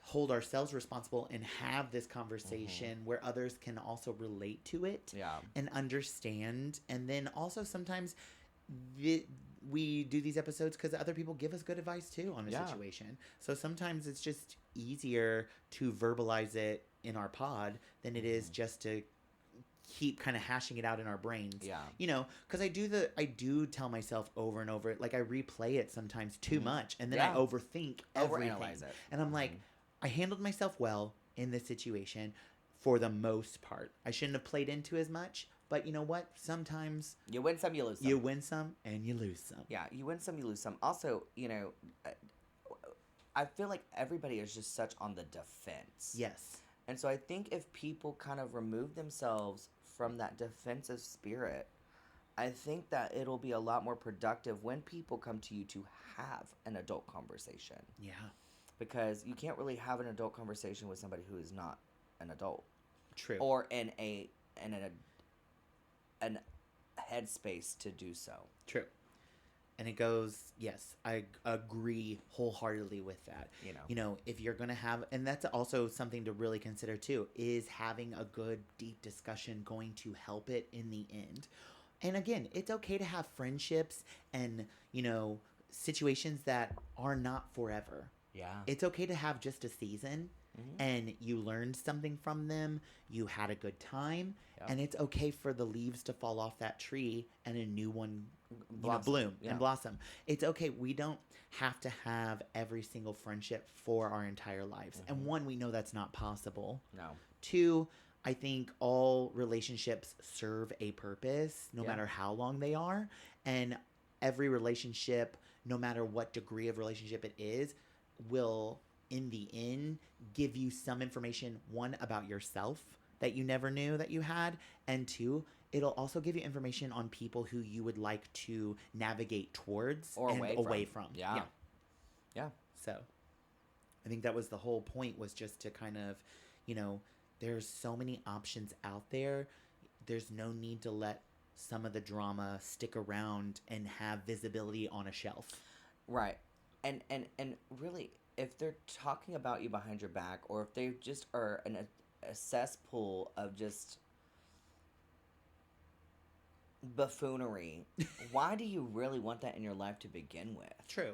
Speaker 1: hold ourselves responsible and have this conversation where others can also relate to it
Speaker 2: Yeah.
Speaker 1: and understand, and then also sometimes we do these episodes because other people give us good advice too on a
Speaker 2: Yeah.
Speaker 1: situation. So sometimes it's just easier to verbalize it in our pod than it is just to keep kind of hashing it out in our brains.
Speaker 2: Yeah.
Speaker 1: You know, because I do tell myself over and over, like I replay it sometimes too much, and then I
Speaker 2: Yeah.
Speaker 1: overthink everything.
Speaker 2: Overanalyze it.
Speaker 1: And I'm like, I handled myself well in this situation for the most part. I shouldn't have played into as much, but you know what? Sometimes
Speaker 2: You win some, you lose some.
Speaker 1: you win some and you lose some.
Speaker 2: Yeah, you win some, you lose some. Also, you know, I feel like everybody is just such on the defense.
Speaker 1: Yes.
Speaker 2: And so I think if people kind of remove themselves from that defensive spirit I think that it'll be a lot more productive when people come to you to have an adult conversation.
Speaker 1: Yeah.
Speaker 2: Because you can't really have an adult conversation with somebody who is not an adult.
Speaker 1: True.
Speaker 2: Or in an headspace to do so.
Speaker 1: True. And it goes, yes, I agree wholeheartedly with that.
Speaker 2: You know.
Speaker 1: If you're going to have, and that's also something to really consider too, is having a good, deep discussion going to help it in the end? And again, it's okay to have friendships and, situations that are not forever.
Speaker 2: Yeah.
Speaker 1: It's okay to have just a season and you learned something from them. You had a good time.
Speaker 2: Yep.
Speaker 1: And it's okay for the leaves to fall off that tree and a new one bloom
Speaker 2: Yeah.
Speaker 1: and blossom. It's okay. We don't have to have every single friendship for our entire lives. And one, we know that's not possible.
Speaker 2: No.
Speaker 1: Two, I think all relationships serve a purpose, no
Speaker 2: Yeah.
Speaker 1: matter how long they are. And every relationship, no matter what degree of relationship it is, will, in the end, give you some information, one, about yourself that you never knew that you had, and two, it'll also give you information on people who you would like to navigate towards
Speaker 2: Or
Speaker 1: and
Speaker 2: away
Speaker 1: from.
Speaker 2: Yeah. Yeah.
Speaker 1: So I think that was the whole point, was just to kind of, there's so many options out there. There's no need to let some of the drama stick around and have visibility on a shelf.
Speaker 2: Right. And really, if they're talking about you behind your back, or if they just are a cesspool of just buffoonery, why do you really want that in your life to begin with?
Speaker 1: True.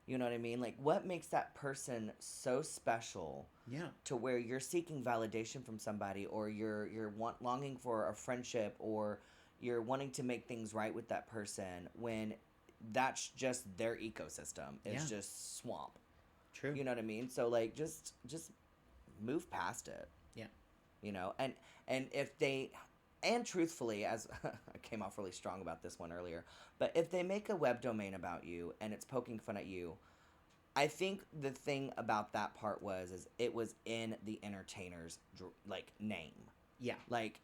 Speaker 2: You know what I mean? Like, what makes that person so special?
Speaker 1: Yeah.
Speaker 2: To where you're seeking validation from somebody, or you're longing for a friendship, or you're wanting to make things right with that person, when that's just their ecosystem. It's just swamp.
Speaker 1: True.
Speaker 2: You know what I mean? So like, just move past it.
Speaker 1: Yeah.
Speaker 2: And if they, and truthfully, as I came off really strong about this one earlier, but if they make a web domain about you and it's poking fun at you, I think the thing about that part is it was in the entertainer's name. Yeah. Like,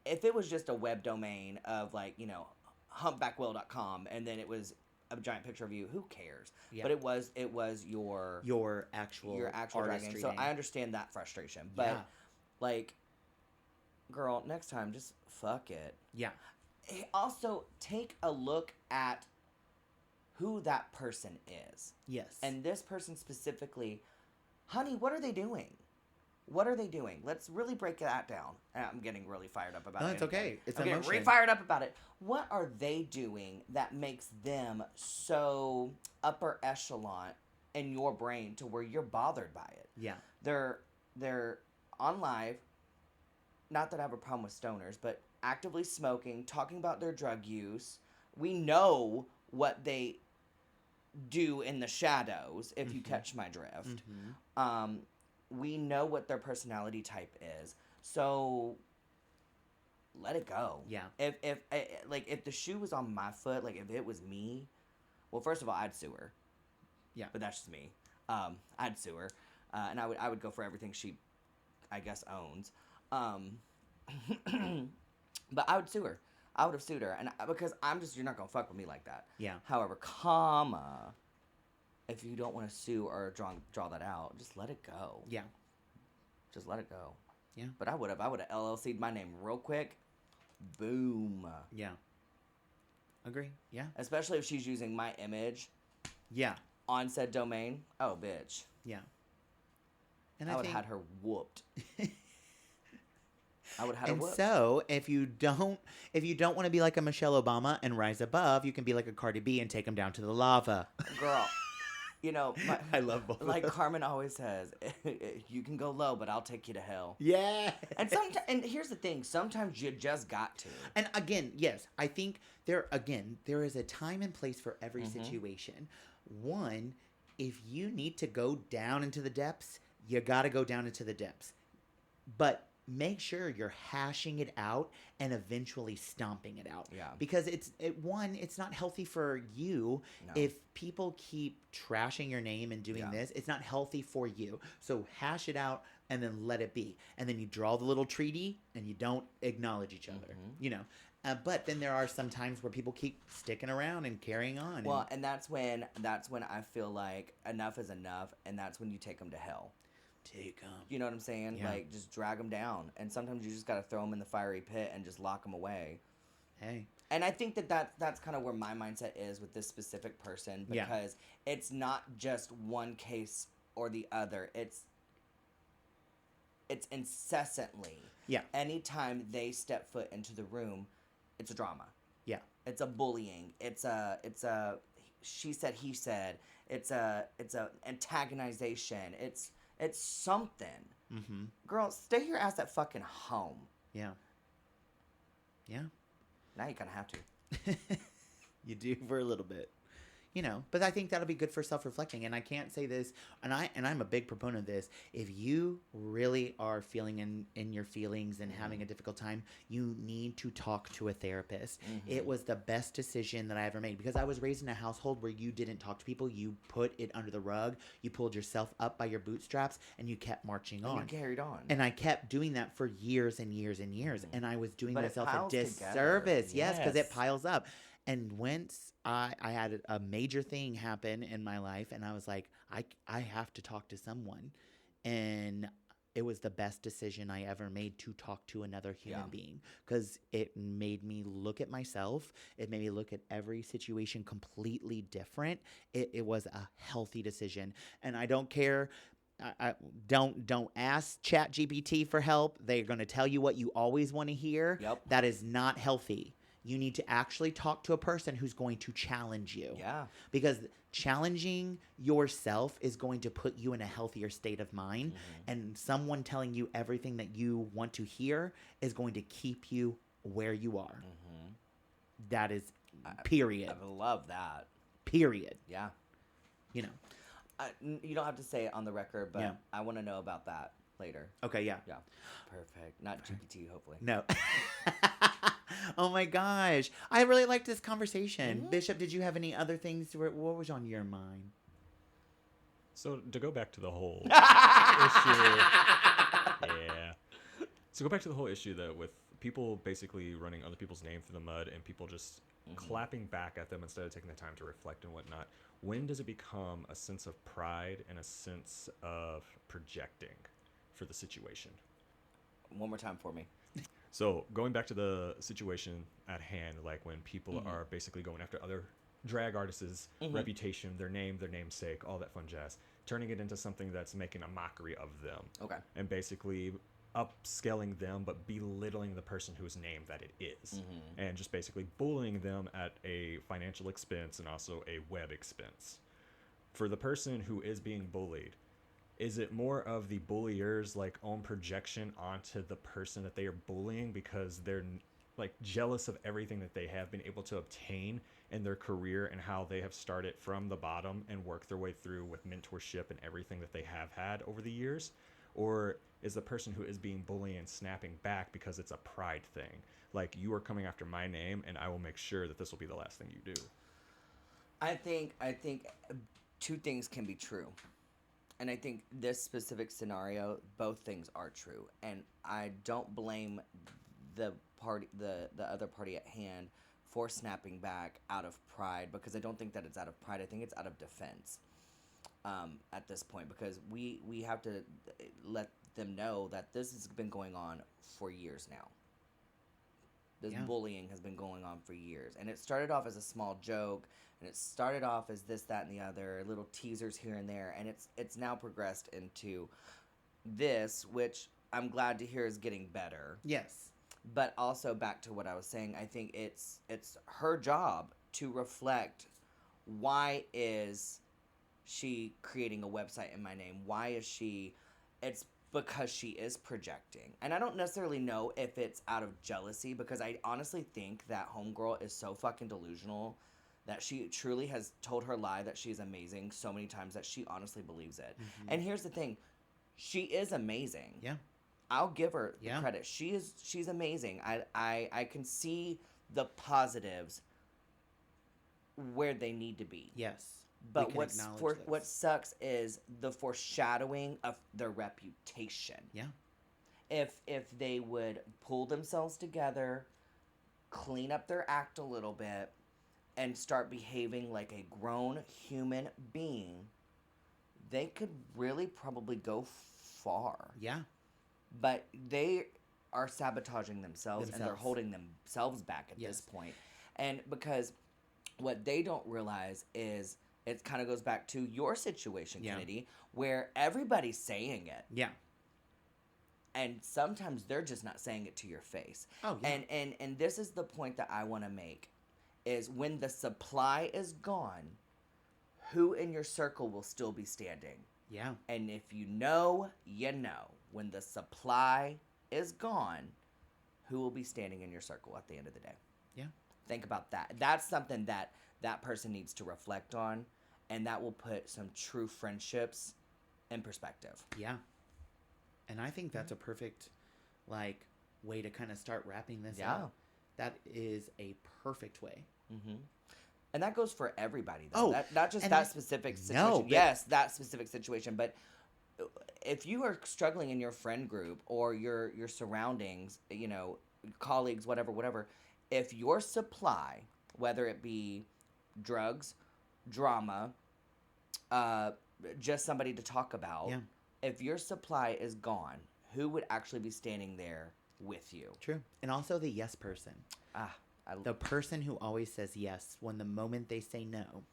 Speaker 2: if it was just a web domain of humpbackwill.com and then it was a giant picture of you, who cares? Yeah. But it was your actual dragon. So I understand that frustration. But girl, next time just fuck it. Yeah. Also, take a look at who that person is. Yes. And this person specifically, honey, what are they doing? What are they doing? Let's really break that down. I'm getting really fired up about it.
Speaker 1: No, it's okay. It's
Speaker 2: I'm getting really fired up about it. What are they doing that makes them so upper echelon in your brain to where you're bothered by it? Yeah. They're on live. Not that I have a problem with stoners, but actively smoking, talking about their drug use. We know what they do in the shadows, if you catch my drift. We know what their personality type is. So let it go. Yeah. If the shoe was on my foot, if it was me, well, first of all, I'd sue her. Yeah. But that's just me. I'd sue her. And I would go for everything she, I guess, owns. But I would sue her. I would have sued her, and because you're not gonna fuck with me like that. Yeah. However, if you don't want to sue or draw that out, just let it go. Yeah. Just let it go. Yeah. But I would have LLC'd my name real quick. Boom. Yeah. Agree. Yeah. Especially if she's using my image. Yeah. On said domain. Oh, bitch. Yeah. And I would have had her whooped. I would have had her whooped.
Speaker 1: So if you don't want to be like a Michelle Obama and rise above, you can be like a Cardi B and take them down to the lava.
Speaker 2: Girl. I
Speaker 1: love both.
Speaker 2: Like Carmen always says, you can go low, but I'll take you to hell.
Speaker 1: Yeah.
Speaker 2: And here's the thing: sometimes you just got to.
Speaker 1: And again, yes, I think there is a time and place for every situation. One, if you need to go down into the depths, you got to go down into the depths. But make sure you're hashing it out and eventually stomping it out. Yeah. Because it's not healthy for you. No. If people keep trashing your name and doing this, it's not healthy for you. So hash it out and then let it be. And then you draw the little treaty and you don't acknowledge each other, But then there are some times where people keep sticking around and carrying on.
Speaker 2: Well, and that's when I feel like enough is enough, and that's when you take them to hell.
Speaker 1: Take them.
Speaker 2: You know what I'm saying?
Speaker 1: Yeah.
Speaker 2: Like, just drag them down. And sometimes you just got to throw them in the fiery pit and just lock them away.
Speaker 1: Hey.
Speaker 2: And I think that's kind of where my mindset is with this specific person, because it's not just one case or the other. It's incessantly.
Speaker 1: Yeah.
Speaker 2: Anytime they step foot into the room, it's a drama.
Speaker 1: Yeah.
Speaker 2: It's a bullying. It's a she said, he said. It's a antagonization. It's something.
Speaker 1: Mm-hmm.
Speaker 2: Girl, stay your ass at fucking home.
Speaker 1: Yeah. Yeah.
Speaker 2: Now you kind of have to.
Speaker 1: You do for a little bit. You know, but I think that'll be good for self-reflecting. And I can't say this, and I'm a big proponent of this. If you really are feeling in your feelings and having a difficult time, you need to talk to a therapist.
Speaker 2: Mm-hmm.
Speaker 1: It was the best decision that I ever made, because I was raised in a household where you didn't talk to people. You put it under the rug. You pulled yourself up by your bootstraps, and you kept marching on.
Speaker 2: And you carried on.
Speaker 1: And I kept doing that for years and years and years. And I was doing
Speaker 2: But it
Speaker 1: myself a
Speaker 2: piles
Speaker 1: disservice.
Speaker 2: together.
Speaker 1: Yes, because it
Speaker 2: Yes.
Speaker 1: piles up. And once I had a major thing happen in my life, and I was like, I have to talk to someone. And it was the best decision I ever made to talk to another human being, because it made me look at myself. It made me look at every situation completely different. It was a healthy decision. And I don't care. I don't ask ChatGPT for help. They're going to tell you what you always want to hear.
Speaker 2: Yep.
Speaker 1: That is not healthy. You need to actually talk to a person who's going to challenge you.
Speaker 2: Yeah.
Speaker 1: Because challenging yourself is going to put you in a healthier state of mind.
Speaker 2: Mm-hmm.
Speaker 1: And someone telling you everything that you want to hear is going to keep you where you are.
Speaker 2: Mm-hmm.
Speaker 1: That is period.
Speaker 2: I love that.
Speaker 1: Period.
Speaker 2: Yeah.
Speaker 1: You know.
Speaker 2: You don't have to say it on the record, but
Speaker 1: Yeah.
Speaker 2: I want to know about that later.
Speaker 1: Okay, yeah.
Speaker 2: Yeah. Perfect. Not GPT, hopefully.
Speaker 1: No. Oh my gosh. I really liked this conversation.
Speaker 2: Mm-hmm.
Speaker 1: Bishop, did you have any other things? What was on your mind?
Speaker 5: So to go back to the whole issue, yeah. So go back to the whole issue that with people basically running other people's name through the mud and people just clapping back at them instead of taking the time to reflect and whatnot. When does it become a sense of pride and a sense of projecting for the situation?
Speaker 2: One more time for me.
Speaker 5: So going back to the situation at hand, like when people are basically going after other drag artists' reputation, their name, their namesake, all that fun jazz, turning it into something that's making a mockery of them.
Speaker 2: Okay.
Speaker 5: And basically upscaling them, but belittling the person whose name that it is. And just basically bullying them at a financial expense and also a web expense. For the person who is being bullied, is it more of the bullier's like own projection onto the person that they are bullying because they're like jealous of everything that they have been able to obtain in their career and how they have started from the bottom and worked their way through with mentorship and everything that they have had over the years? Or is the person who is being bullied and snapping back because it's a pride thing? Like, you are coming after my name and I will make sure that this will be the last thing you do.
Speaker 2: I think two things can be true. And I think this specific scenario, both things are true. And I don't blame the other party at hand for snapping back out of pride, because I don't think that it's out of pride. I think it's out of defense at this point, because we have to let them know that this has been going on for years now. This bullying has been going on for years. And it started off as a small joke, and it started off as this, that, and the other, little teasers here and there, and it's now progressed into this, which I'm glad to hear is getting better.
Speaker 1: Yes.
Speaker 2: But also, back to what I was saying, I think it's her job to reflect, why is she creating a website in my name? Why is she... It's because she is projecting. And I don't necessarily know if it's out of jealousy, because I honestly think that homegirl is so fucking delusional that she truly has told her lie that she's amazing so many times that she honestly believes it. And here's the thing. She is amazing.
Speaker 1: Yeah.
Speaker 2: I'll give her the credit. She's amazing. I can see the positives where they need to be.
Speaker 1: Yes.
Speaker 2: But what sucks is the foreshadowing of their reputation.
Speaker 1: Yeah.
Speaker 2: If they would pull themselves together, clean up their act a little bit and start behaving like a grown human being, they could really probably go far.
Speaker 1: Yeah.
Speaker 2: But they are sabotaging themselves and they're
Speaker 1: Themselves.
Speaker 2: holding themselves back at this point. And because what they don't realize is it kind of goes back to your situation, Kennedy, where everybody's saying it.
Speaker 1: Yeah.
Speaker 2: And sometimes they're just not saying it to your face.
Speaker 1: Oh, yeah.
Speaker 2: And this is the point that I want to make is when the supply is gone, who in your circle will still be standing?
Speaker 1: Yeah.
Speaker 2: And if you know, you know. When the supply is gone, who will be standing in your circle at the end of the day?
Speaker 1: Yeah.
Speaker 2: Think about that. That's something that that person needs to reflect on, and that will put some true friendships in perspective.
Speaker 1: Yeah. And I think that's a perfect, like, way to kind of start wrapping this up. That is a perfect way.
Speaker 2: Mm-hmm. And that goes for everybody, though.
Speaker 1: Oh,
Speaker 2: not just that specific situation.
Speaker 1: No,
Speaker 2: yes, that specific situation. But if you are struggling in your friend group or your surroundings, you know, colleagues, whatever, if your supply, whether it be drugs, drama, just somebody to talk about, if your supply is gone, who would actually be standing there with you?
Speaker 1: True. And also the yes person. The person who always says yes when the moment they say no,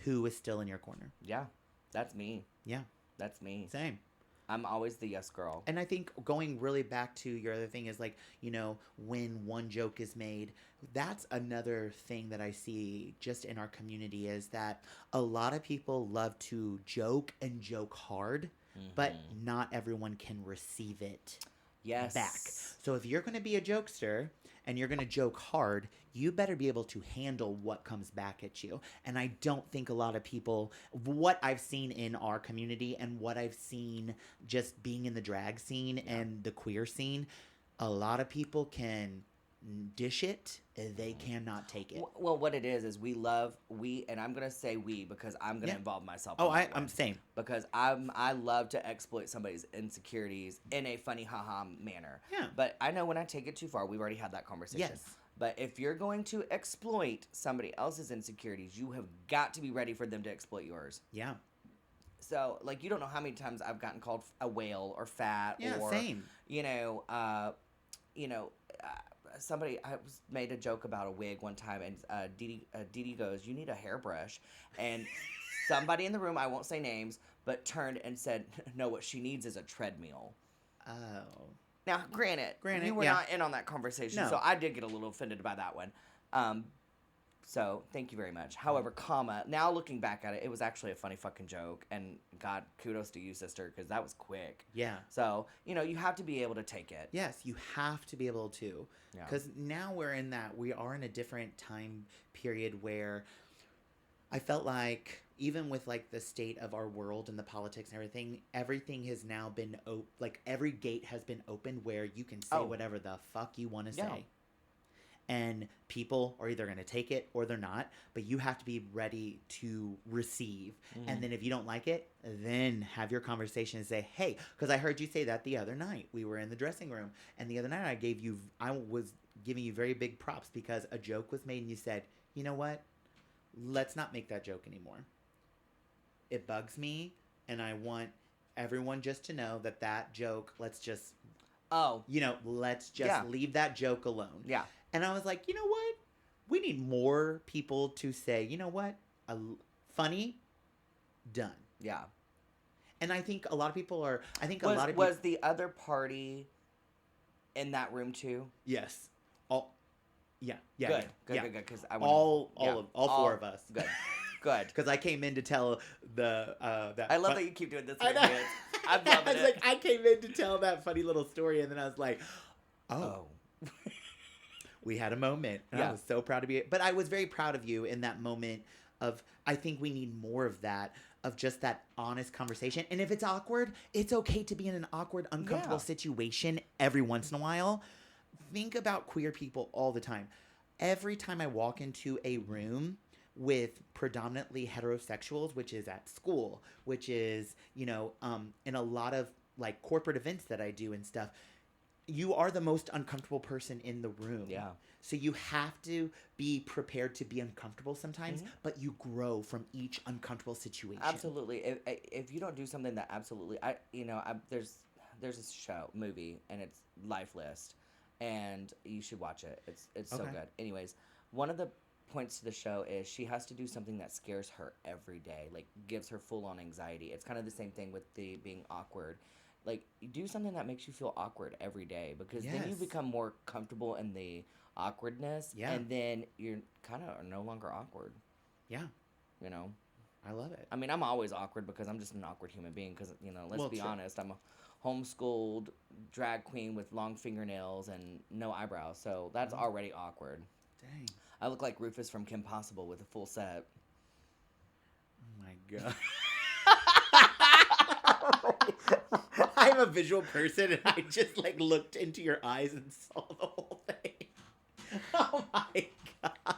Speaker 1: who is still in your corner.
Speaker 2: Yeah, that's me.
Speaker 1: Yeah.
Speaker 2: That's me.
Speaker 1: Same.
Speaker 2: I'm always the yes girl.
Speaker 1: And I think going really back to your other thing is like, you know, when one joke is made, that's another thing that I see just in our community is that a lot of people love to joke and joke hard, but not everyone can receive it back. So if you're going to be a jokester and you're going to joke hard, you better be able to handle what comes back at you. And I don't think a lot of people, what I've seen in our community and what I've seen just being in the drag scene and the queer scene, a lot of people can dish it, they cannot take it.
Speaker 2: Well, what it is we, and I'm going to say we because I'm going to involve myself.
Speaker 1: Oh, I'm same.
Speaker 2: Because I love to exploit somebody's insecurities in a funny haha manner.
Speaker 1: Yeah.
Speaker 2: But I know when I take it too far, we've already had that conversation.
Speaker 1: Yes.
Speaker 2: But if you're going to exploit somebody else's insecurities, you have got to be ready for them to exploit yours.
Speaker 1: Yeah.
Speaker 2: So, like, you don't know how many times I've gotten called a whale or fat or,
Speaker 1: same.
Speaker 2: Somebody, I made a joke about a wig one time, and Dee goes, "You need a hairbrush," and somebody in the room, I won't say names, but turned and said, "No, what she needs is a treadmill."
Speaker 1: Oh.
Speaker 2: Now, granted, you were not in on that conversation, so I did get a little offended by that one. So, thank you very much. However, now looking back at it, it was actually a funny fucking joke. And God, kudos to you, sister, because that was quick.
Speaker 1: Yeah.
Speaker 2: So, you have to be able to take it.
Speaker 1: Yes, you have to be able to.
Speaker 2: Yeah.
Speaker 1: Because now we are in a different time period where I felt like, even with like the state of our world and the politics and everything has now been, like every gate has been opened where you can say whatever the fuck you want to say. And people are either going to take it or they're not, but you have to be ready to receive. And then if you don't like it, then have your conversation and say, hey, because I heard you say that the other night. We were in the dressing room, and the other night I was giving you very big props because a joke was made and you said, you know what? Let's not make that joke anymore. It bugs me, and I want everyone just to know that joke, let's just leave that joke alone.
Speaker 2: Yeah.
Speaker 1: And I was like, you know what? We need more people to say, you know what? Funny, done.
Speaker 2: Yeah.
Speaker 1: And I think a lot of people are,
Speaker 2: Was the other party in that room too?
Speaker 1: Yes. Yeah.
Speaker 2: Good. Because
Speaker 1: all four of us.
Speaker 2: Good.
Speaker 1: Because I came in to tell that.
Speaker 2: I love that you keep doing this.
Speaker 1: I know.
Speaker 2: I'm loving it.
Speaker 1: I came in to tell that funny little story, and then I was like, oh. We had a moment, and I was so proud to be. But I was very proud of you in that moment. I think we need more of that, of just that honest conversation. And if it's awkward, it's okay to be in an awkward, uncomfortable situation every once in a while. Think about queer people all the time. Every time I walk into a room with predominantly heterosexuals, which is at school, which is, in a lot of like corporate events that I do and stuff, you are the most uncomfortable person in the room.
Speaker 2: Yeah.
Speaker 1: So you have to be prepared to be uncomfortable sometimes, but you grow from each uncomfortable situation.
Speaker 2: Absolutely. If you don't do something that absolutely, there's a movie, and it's Life List, and you should watch it. It's so
Speaker 1: Okay.
Speaker 2: good. Anyways, one of the points to the show is she has to do something that scares her every day, like gives her full on anxiety. It's kind of the same thing with the being awkward. Like, you do something that makes you feel awkward every day, because then you
Speaker 1: Yes.
Speaker 2: become more comfortable in the awkwardness,
Speaker 1: Yeah.
Speaker 2: and then you're kind of no longer awkward.
Speaker 1: Yeah,
Speaker 2: You know.
Speaker 1: I love it.
Speaker 2: I mean, I'm always awkward because I'm just an awkward human being. Because, let's
Speaker 1: Well,
Speaker 2: be
Speaker 1: true.
Speaker 2: honest, I'm a homeschooled drag queen with long fingernails and no eyebrows. So that's already awkward.
Speaker 1: Dang.
Speaker 2: I look like Rufus from Kim Possible with a full set.
Speaker 1: Oh my God. I'm a visual person, and I just like looked into your eyes and saw the whole thing. Oh my God.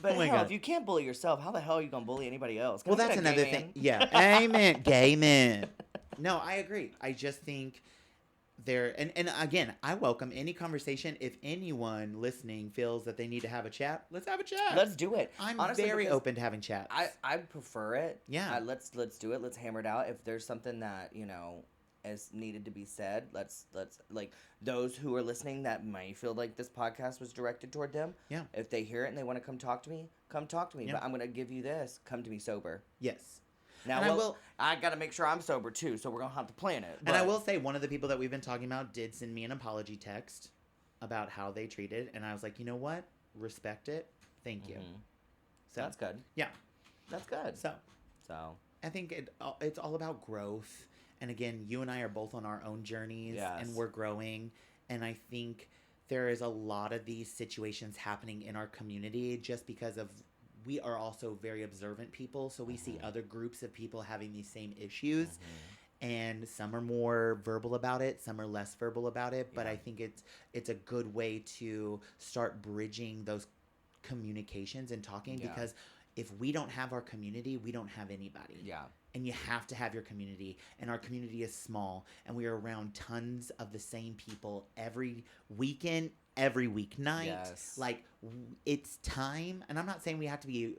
Speaker 2: But
Speaker 1: Oh my
Speaker 2: hell,
Speaker 1: God.
Speaker 2: if you can't bully yourself, how the hell are you going to bully anybody else? Can
Speaker 1: Well,
Speaker 2: I
Speaker 1: that's
Speaker 2: get a
Speaker 1: another
Speaker 2: gay
Speaker 1: thing.
Speaker 2: man?
Speaker 1: Yeah. Amen. Gay men. No, I agree. I just think and again, I welcome any conversation. If anyone listening feels that they need to have a chat, let's have a chat.
Speaker 2: Let's do it.
Speaker 1: I'm
Speaker 2: Honestly,
Speaker 1: very
Speaker 2: because
Speaker 1: open to having chats.
Speaker 2: I prefer it.
Speaker 1: Yeah.
Speaker 2: Let's do it. Let's hammer it out. If there's something that is needed to be said, let's like those who are listening that may feel like this podcast was directed toward them.
Speaker 1: Yeah.
Speaker 2: If they hear it and they want to come talk to me, come talk to me.
Speaker 1: Yeah.
Speaker 2: But I'm gonna give you this. Come to me sober.
Speaker 1: Yes.
Speaker 2: Now,
Speaker 1: And
Speaker 2: I gotta make sure I'm sober too, so we're gonna have to plan it.
Speaker 1: And I
Speaker 2: but-
Speaker 1: will say, one of the people that we've been talking about did send me an apology text about how they treated, and I was like, you know what? Respect it. Thank you.
Speaker 2: Mhm.
Speaker 1: So
Speaker 2: That's good.
Speaker 1: Yeah.
Speaker 2: That's good. So
Speaker 1: I think it's all about growth. And again, you and I are both on our own journeys,
Speaker 2: Yes.
Speaker 1: and we're growing. And I think there is a lot of these situations happening in our community just because of we are also very observant people. So we see other groups of people having these same issues. And some are more verbal about it, some are less verbal about it. But
Speaker 2: Yeah.
Speaker 1: I think it's a good way to start bridging those communications and talking,
Speaker 2: Yeah.
Speaker 1: because if we don't have our community, we don't have anybody.
Speaker 2: yeah.
Speaker 1: And you have to have your community, and our community is small, and we are around tons of the same people every weekend, every weeknight.
Speaker 2: Yes.
Speaker 1: Like, it's time, and I'm not saying we have to be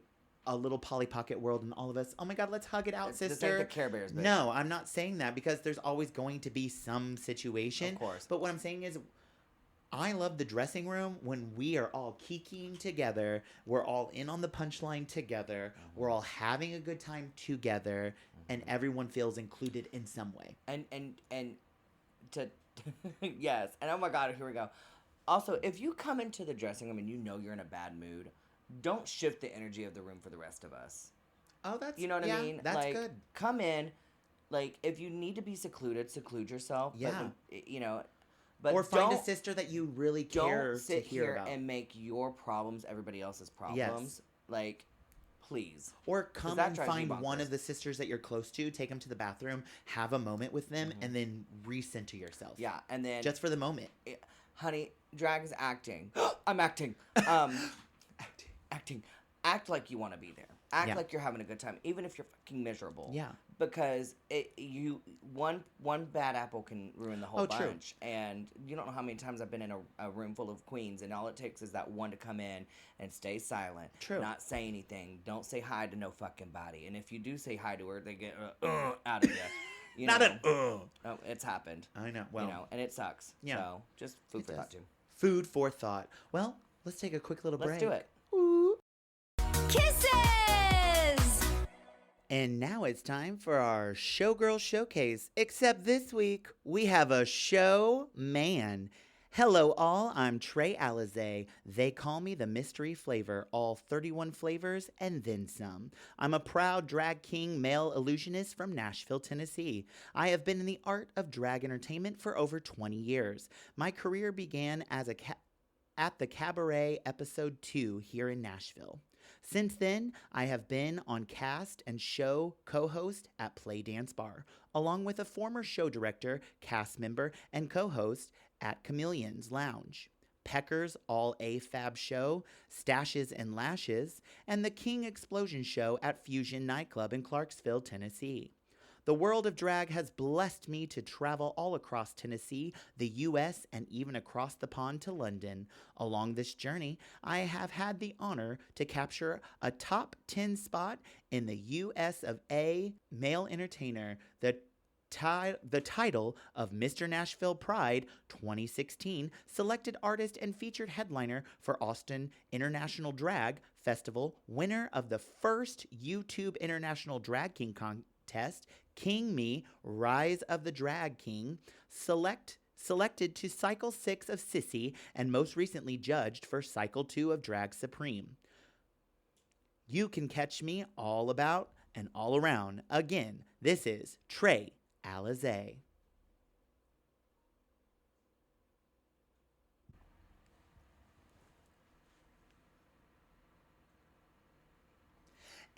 Speaker 1: a little Polly Pocket world and all of us, oh my God, let's hug it out,
Speaker 2: This ain't
Speaker 1: sister.
Speaker 2: the Care Bears, bitch.
Speaker 1: No, I'm not saying that, because there's always going to be some situation.
Speaker 2: Of course.
Speaker 1: But what I'm saying is, I love the dressing room when we are all kikiing together. We're all in on the punchline together. We're all having a good time together, and everyone feels included in some way.
Speaker 2: And to yes. And oh my God, here we go. Also, if you come into the dressing room and you know you're in a bad mood, don't shift the energy of the room for the rest of us.
Speaker 1: Oh, that's
Speaker 2: You know what I mean?
Speaker 1: That's
Speaker 2: like,
Speaker 1: good.
Speaker 2: Come in. Like, if you need to be seclude yourself.
Speaker 1: Yeah.
Speaker 2: But
Speaker 1: Or find a
Speaker 2: don't-
Speaker 1: sister that you really care
Speaker 2: Don't sit
Speaker 1: to hear
Speaker 2: here
Speaker 1: about.
Speaker 2: and make your problems everybody else's problems. Like, please.
Speaker 1: Or come
Speaker 2: that
Speaker 1: and
Speaker 2: drives me
Speaker 1: find one
Speaker 2: bonkers.
Speaker 1: of the sisters that you're close to, take them to the bathroom, have a moment with them, and then recenter yourself.
Speaker 2: Yeah, and then
Speaker 1: Just for the moment.
Speaker 2: honey, drag is acting. I'm acting. Acting. Act like you want to be there. Act
Speaker 1: Yeah.
Speaker 2: like you're having a good time, even if you're fucking miserable.
Speaker 1: Yeah.
Speaker 2: Because one bad apple can ruin the whole
Speaker 1: Oh, true.
Speaker 2: bunch. And you don't know how many times I've been in a room full of queens, and all it takes is that one to come in and stay silent.
Speaker 1: True.
Speaker 2: Not say anything. Don't say hi to no fucking body. And if you do say hi to her, they get out of you. You
Speaker 1: Not
Speaker 2: know?
Speaker 1: an
Speaker 2: Oh, it's happened.
Speaker 1: I know. Well,
Speaker 2: And it sucks.
Speaker 1: Yeah.
Speaker 2: So just food
Speaker 1: It
Speaker 2: for thought
Speaker 1: does.
Speaker 2: too.
Speaker 1: food for thought. Well, let's take a quick little break.
Speaker 2: Let's do it.
Speaker 1: Ooh.
Speaker 3: Kisses!
Speaker 1: And now it's time for our Showgirl Showcase. Except this week, we have a show man. Hello, all. I'm Trey Alize. They call me the mystery flavor, all 31 flavors and then some. I'm a proud drag king male illusionist from Nashville, Tennessee. I have been in the art of drag entertainment for over 20 years. My career began as at the Cabaret Episode 2 here in Nashville. Since then, I have been on cast and show co-host at Play Dance Bar, along with a former show director, cast member, and co-host at Chameleon's Lounge, Pecker's All A-Fab Show, Stashes and Lashes, and the King Explosion Show at Fusion Nightclub in Clarksville, Tennessee. The world of drag has blessed me to travel all across Tennessee, the U.S., and even across the pond to London. Along this journey, I have had the honor to capture a top 10 spot in the U.S. of A male entertainer, the title of Mr. Nashville Pride 2016, selected artist and featured headliner for Austin International Drag Festival, winner of the first YouTube International Drag King contest, King Me, Rise of the Drag King, selected to Cycle 6 of Sissy, and most recently judged for Cycle 2 of Drag Supreme. You can catch me all about and all around. Again, this is Trey Alize.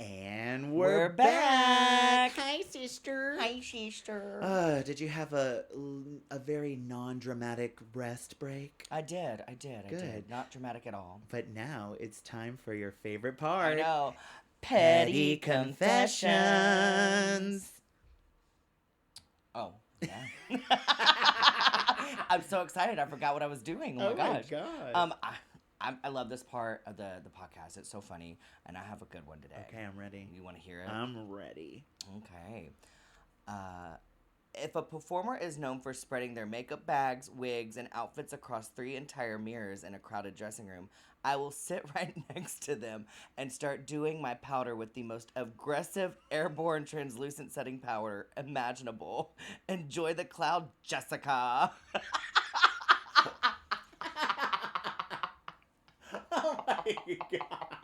Speaker 1: And we're back. Hi, sister.
Speaker 2: Hi, sister.
Speaker 1: Did you have a very non-dramatic rest break?
Speaker 2: I did.
Speaker 1: Good.
Speaker 2: Not dramatic at all.
Speaker 1: But now it's time for your favorite part.
Speaker 2: I know.
Speaker 1: Petty confessions.
Speaker 2: Oh, yeah. I'm so excited. I forgot what I was doing. Oh my gosh.
Speaker 1: God.
Speaker 2: I love this part of the podcast. It's so funny, and I have a good one today.
Speaker 1: Okay, I'm ready.
Speaker 2: You want to hear it?
Speaker 1: I'm ready.
Speaker 2: Okay. If a performer is known for spreading their makeup bags, wigs, and outfits across 3 entire mirrors in a crowded dressing room, I will sit right next to them and start doing my powder with the most aggressive, airborne, translucent setting powder imaginable. Enjoy the cloud, Jessica.
Speaker 1: Oh my God.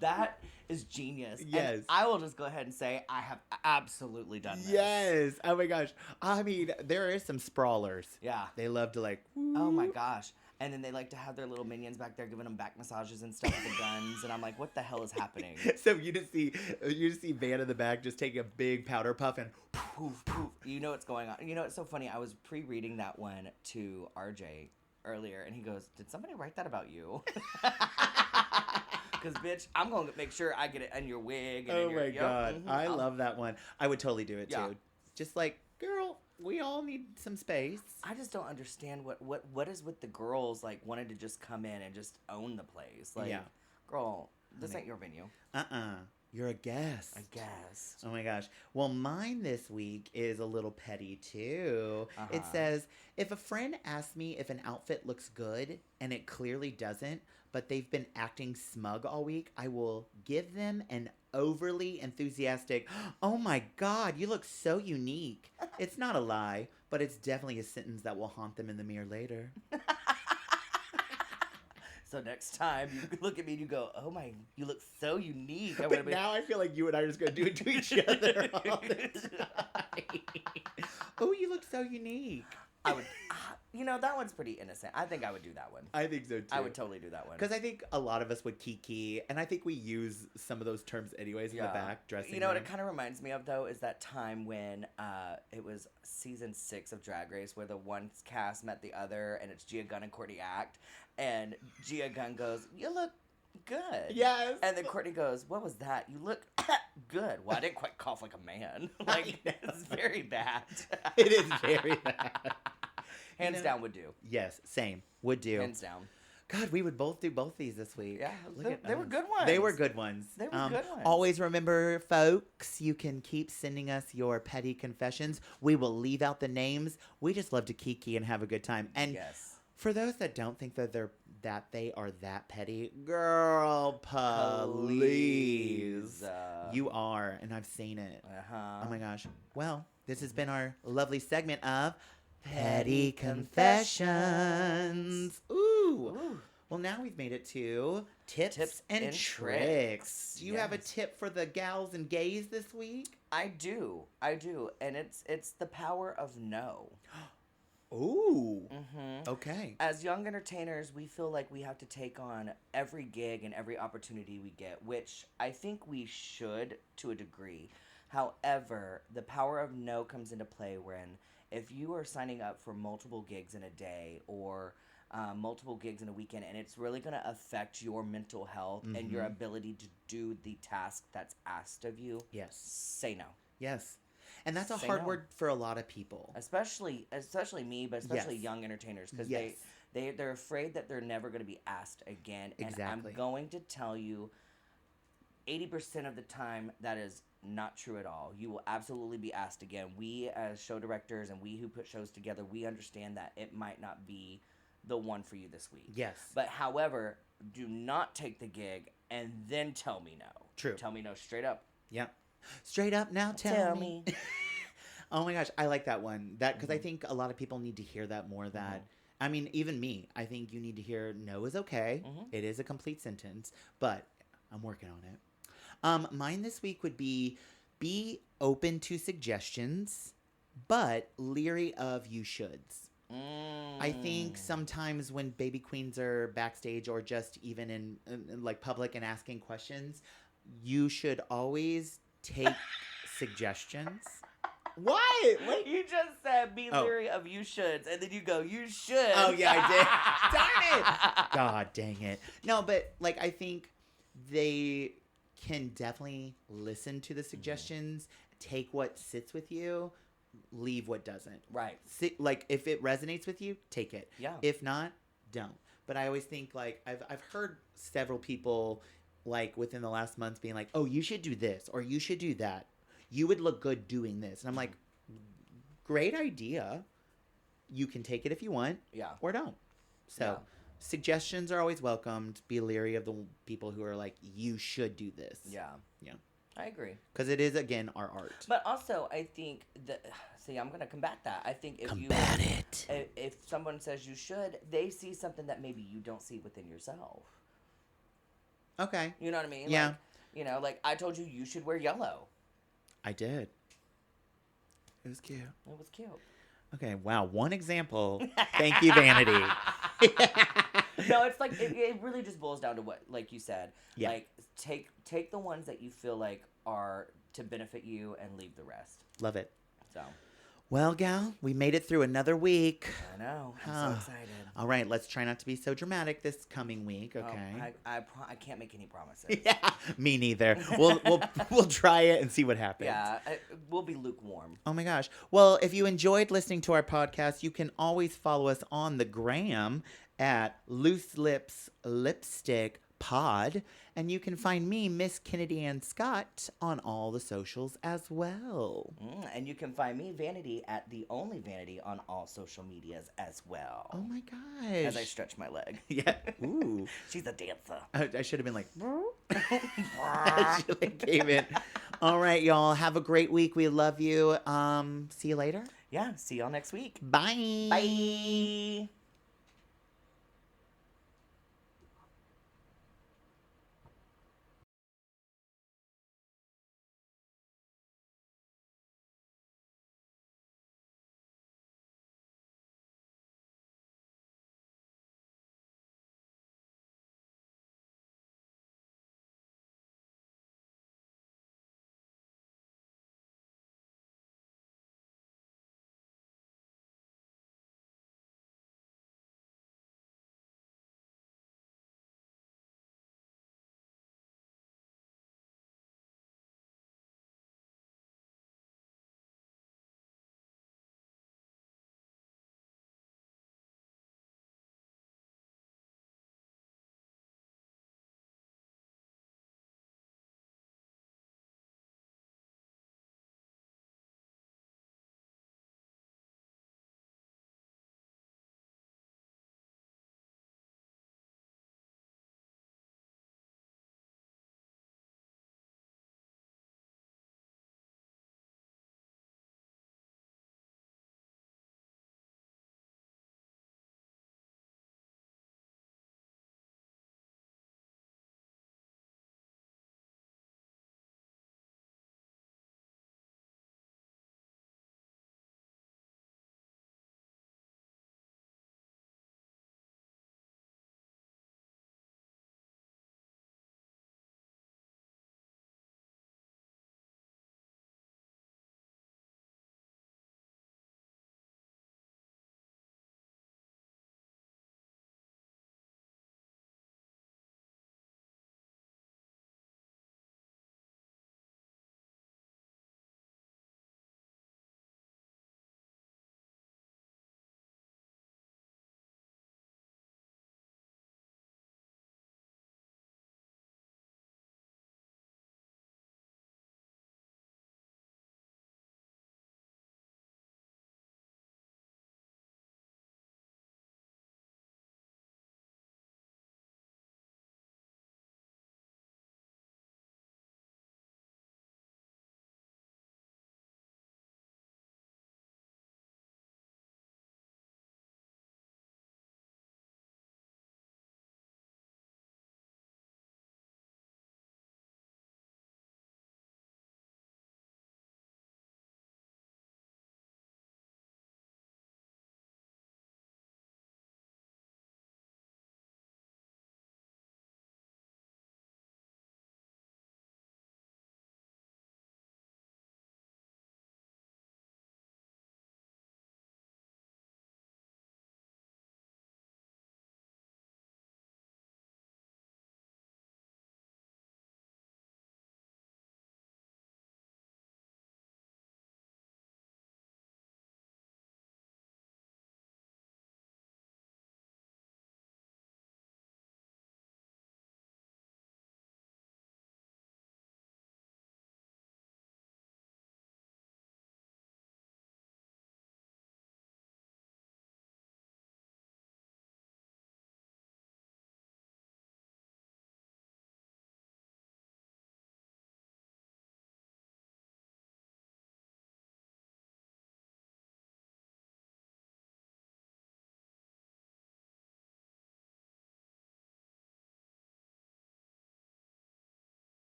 Speaker 2: That is genius.
Speaker 1: Yes.
Speaker 2: And I will just go ahead and say I have absolutely done this.
Speaker 1: Yes. Oh my gosh. I mean, there is some sprawlers.
Speaker 2: Yeah.
Speaker 1: They love to like.
Speaker 2: Oh my gosh. And then they like to have their little minions back there giving them back massages and stuff with the guns. And I'm like, what the hell is happening?
Speaker 1: So you just see Van in the back just taking a big powder puff and
Speaker 2: Poof, poof. You know what's going on. You know, it's so funny. I was pre-reading that one to RJ earlier, and he goes, did somebody write that about you? Because, bitch, I'm going to make sure I get it in your wig. And
Speaker 1: oh
Speaker 2: in your,
Speaker 1: my God. I love that one. I would totally do it
Speaker 2: Yeah.
Speaker 1: too. Just like, girl, we all need some space.
Speaker 2: I just don't understand what is with the girls, like, wanting to just come in and just own the place. Like,
Speaker 1: Yeah.
Speaker 2: girl, this ain't your venue.
Speaker 1: You're a guest.
Speaker 2: I guess.
Speaker 1: Oh my gosh. Well, mine this week is a little petty too. It
Speaker 2: Uh-huh.
Speaker 1: says, if a friend asks me if an outfit looks good and it clearly doesn't, but they've been acting smug all week, I will give them an overly enthusiastic, oh my God, you look so unique. It's not a lie, but it's definitely a sentence that will haunt them in the mirror later.
Speaker 2: So next time you look at me and you go, oh my, you look so unique. I'm
Speaker 1: But
Speaker 2: gonna be,
Speaker 1: now I feel like you and I are just going to do it to each other all the time. Oh, you look so unique.
Speaker 2: I would, you know, that one's pretty innocent. I think I would do that one.
Speaker 1: I think so too.
Speaker 2: I would totally do that one.
Speaker 1: Because I think a lot of us would kiki, and I think we use some of those terms anyways in the back dressing.
Speaker 2: You know what
Speaker 1: room.
Speaker 2: it kind of reminds me of though is that time when it was season 6 of Drag Race where the one cast met the other, and it's Gia Gunn and Courtney Act, and Gia Gunn goes, "You look good."
Speaker 1: Yes.
Speaker 2: And then Courtney goes, "What was that? You look good." Well, I didn't quite cough like a man. Like it's very bad.
Speaker 1: It is very bad.
Speaker 2: Hands down would do.
Speaker 1: Yes, same. Would do.
Speaker 2: Hands down.
Speaker 1: God, we would both do both these this week.
Speaker 2: Yeah,
Speaker 1: Look at
Speaker 2: they were
Speaker 1: us.
Speaker 2: good ones.
Speaker 1: They were good ones.
Speaker 2: They were good ones.
Speaker 1: Always remember, folks, you can keep sending us your petty confessions. We will leave out the names. We just love to kiki and have a good time. And
Speaker 2: Yes.
Speaker 1: for those that don't think that they are that petty, girl, please. You are, and I've seen it.
Speaker 2: Uh-huh.
Speaker 1: Oh my gosh. Well, this has been our lovely segment of Petty Confessions. Ooh. Well, now we've made it to tips and tricks. Do you have a
Speaker 2: Yes.
Speaker 1: tip for the gals and gays this week?
Speaker 2: I do, and it's the power of no.
Speaker 1: Ooh.
Speaker 2: Mm-hmm.
Speaker 1: Okay.
Speaker 2: As young entertainers, we feel like we have to take on every gig and every opportunity we get, which I think we should to a degree. However, the power of no comes into play when if you are signing up for multiple gigs in a day or multiple gigs in a weekend, and it's really going to affect your mental health and your ability to do the task that's asked of you,
Speaker 1: Yes.
Speaker 2: say no.
Speaker 1: Yes. And that's a
Speaker 2: Say
Speaker 1: hard
Speaker 2: no.
Speaker 1: word for a lot of people.
Speaker 2: Especially me, but especially
Speaker 1: Yes.
Speaker 2: young entertainers, because
Speaker 1: Yes.
Speaker 2: they're afraid that they're never going to be asked again.
Speaker 1: Exactly.
Speaker 2: And I'm going to tell you, 80% of the time, that is not true at all. You will absolutely be asked again. We, as show directors and we who put shows together, we understand that it might not be the one for you this week.
Speaker 1: Yes.
Speaker 2: But however, do not take the gig and then tell me no.
Speaker 1: True.
Speaker 2: Tell me no straight up.
Speaker 1: Yep. Straight up now, tell me. Oh my gosh, I like that one. That because I think a lot of people need to hear that more. That I mean, even me, I think you need to hear no is okay. It is a complete sentence, but I'm working on it. Mine this week would be open to suggestions, but leery of you shoulds. I think sometimes when baby queens are backstage or just even in like public and asking questions, you should always take suggestions. What? Like,
Speaker 2: You just said be
Speaker 1: Oh.
Speaker 2: leery of you shoulds, and then you go, you should.
Speaker 1: oh yeah, I did. Darn it! God dang it. No, but like I think they can definitely listen to the suggestions, take what sits with you, leave what doesn't.
Speaker 2: Right.
Speaker 1: Like if it resonates with you, take it.
Speaker 2: Yeah.
Speaker 1: If not, don't. But I always think like I've heard several people like within the last months being like, "Oh, you should do this or you should do that. You would look good doing this." And I'm like, "Great idea. You can take it if you want
Speaker 2: Yeah.
Speaker 1: or don't." So,
Speaker 2: Yeah.
Speaker 1: suggestions are always welcomed. Be leery of the people who are like, "You should do this."
Speaker 2: Yeah.
Speaker 1: Yeah.
Speaker 2: I agree.
Speaker 1: Because it is again our art.
Speaker 2: But also, I think that, see, I'm going to combat that. I think if
Speaker 1: Combat it.
Speaker 2: if someone says you should, they see something that maybe you don't see within yourself.
Speaker 1: Okay.
Speaker 2: You know what I mean?
Speaker 1: Yeah.
Speaker 2: Like, you know, like I told you, you should wear yellow.
Speaker 1: I did. It was cute.
Speaker 2: It was cute.
Speaker 1: Okay, wow. One example. Thank you, Vanity.
Speaker 2: No, it's like it really just boils down to what, like you said,
Speaker 1: Yeah.
Speaker 2: like take the ones that you feel like are to benefit you and leave the rest.
Speaker 1: Love it.
Speaker 2: So
Speaker 1: Well, gal, we made it through another week.
Speaker 2: I know, I'm
Speaker 1: Ah.
Speaker 2: so excited.
Speaker 1: All right, let's try not to be so dramatic this coming week, okay?
Speaker 2: I can't make any promises.
Speaker 1: Yeah, me neither. We'll try it and see what happens.
Speaker 2: Yeah, we'll be lukewarm.
Speaker 1: Oh my gosh. Well, if you enjoyed listening to our podcast, you can always follow us on the gram at Loose Lips Lipstick Pod. And you can find me, Miss Kennedy Ann Scott, on all the socials as well.
Speaker 2: And you can find me, Vanity, at The Only Vanity on all social medias as well.
Speaker 1: Oh my gosh.
Speaker 2: As I stretch my leg.
Speaker 1: Yeah. Ooh.
Speaker 2: She's a dancer.
Speaker 1: I should have been like, she like came in. All right, y'all. Have a great week. We love you. See you later.
Speaker 2: Yeah, see y'all next week.
Speaker 1: Bye.
Speaker 2: Bye.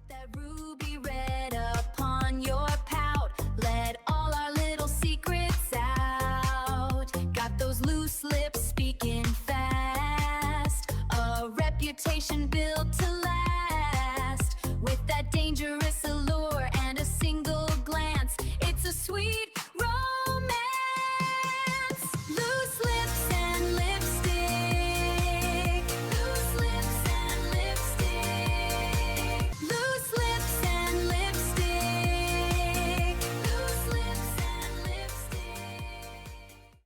Speaker 3: Got that ruby red upon your pout. Let all our little secrets out. Got those loose lips speaking fast. A reputation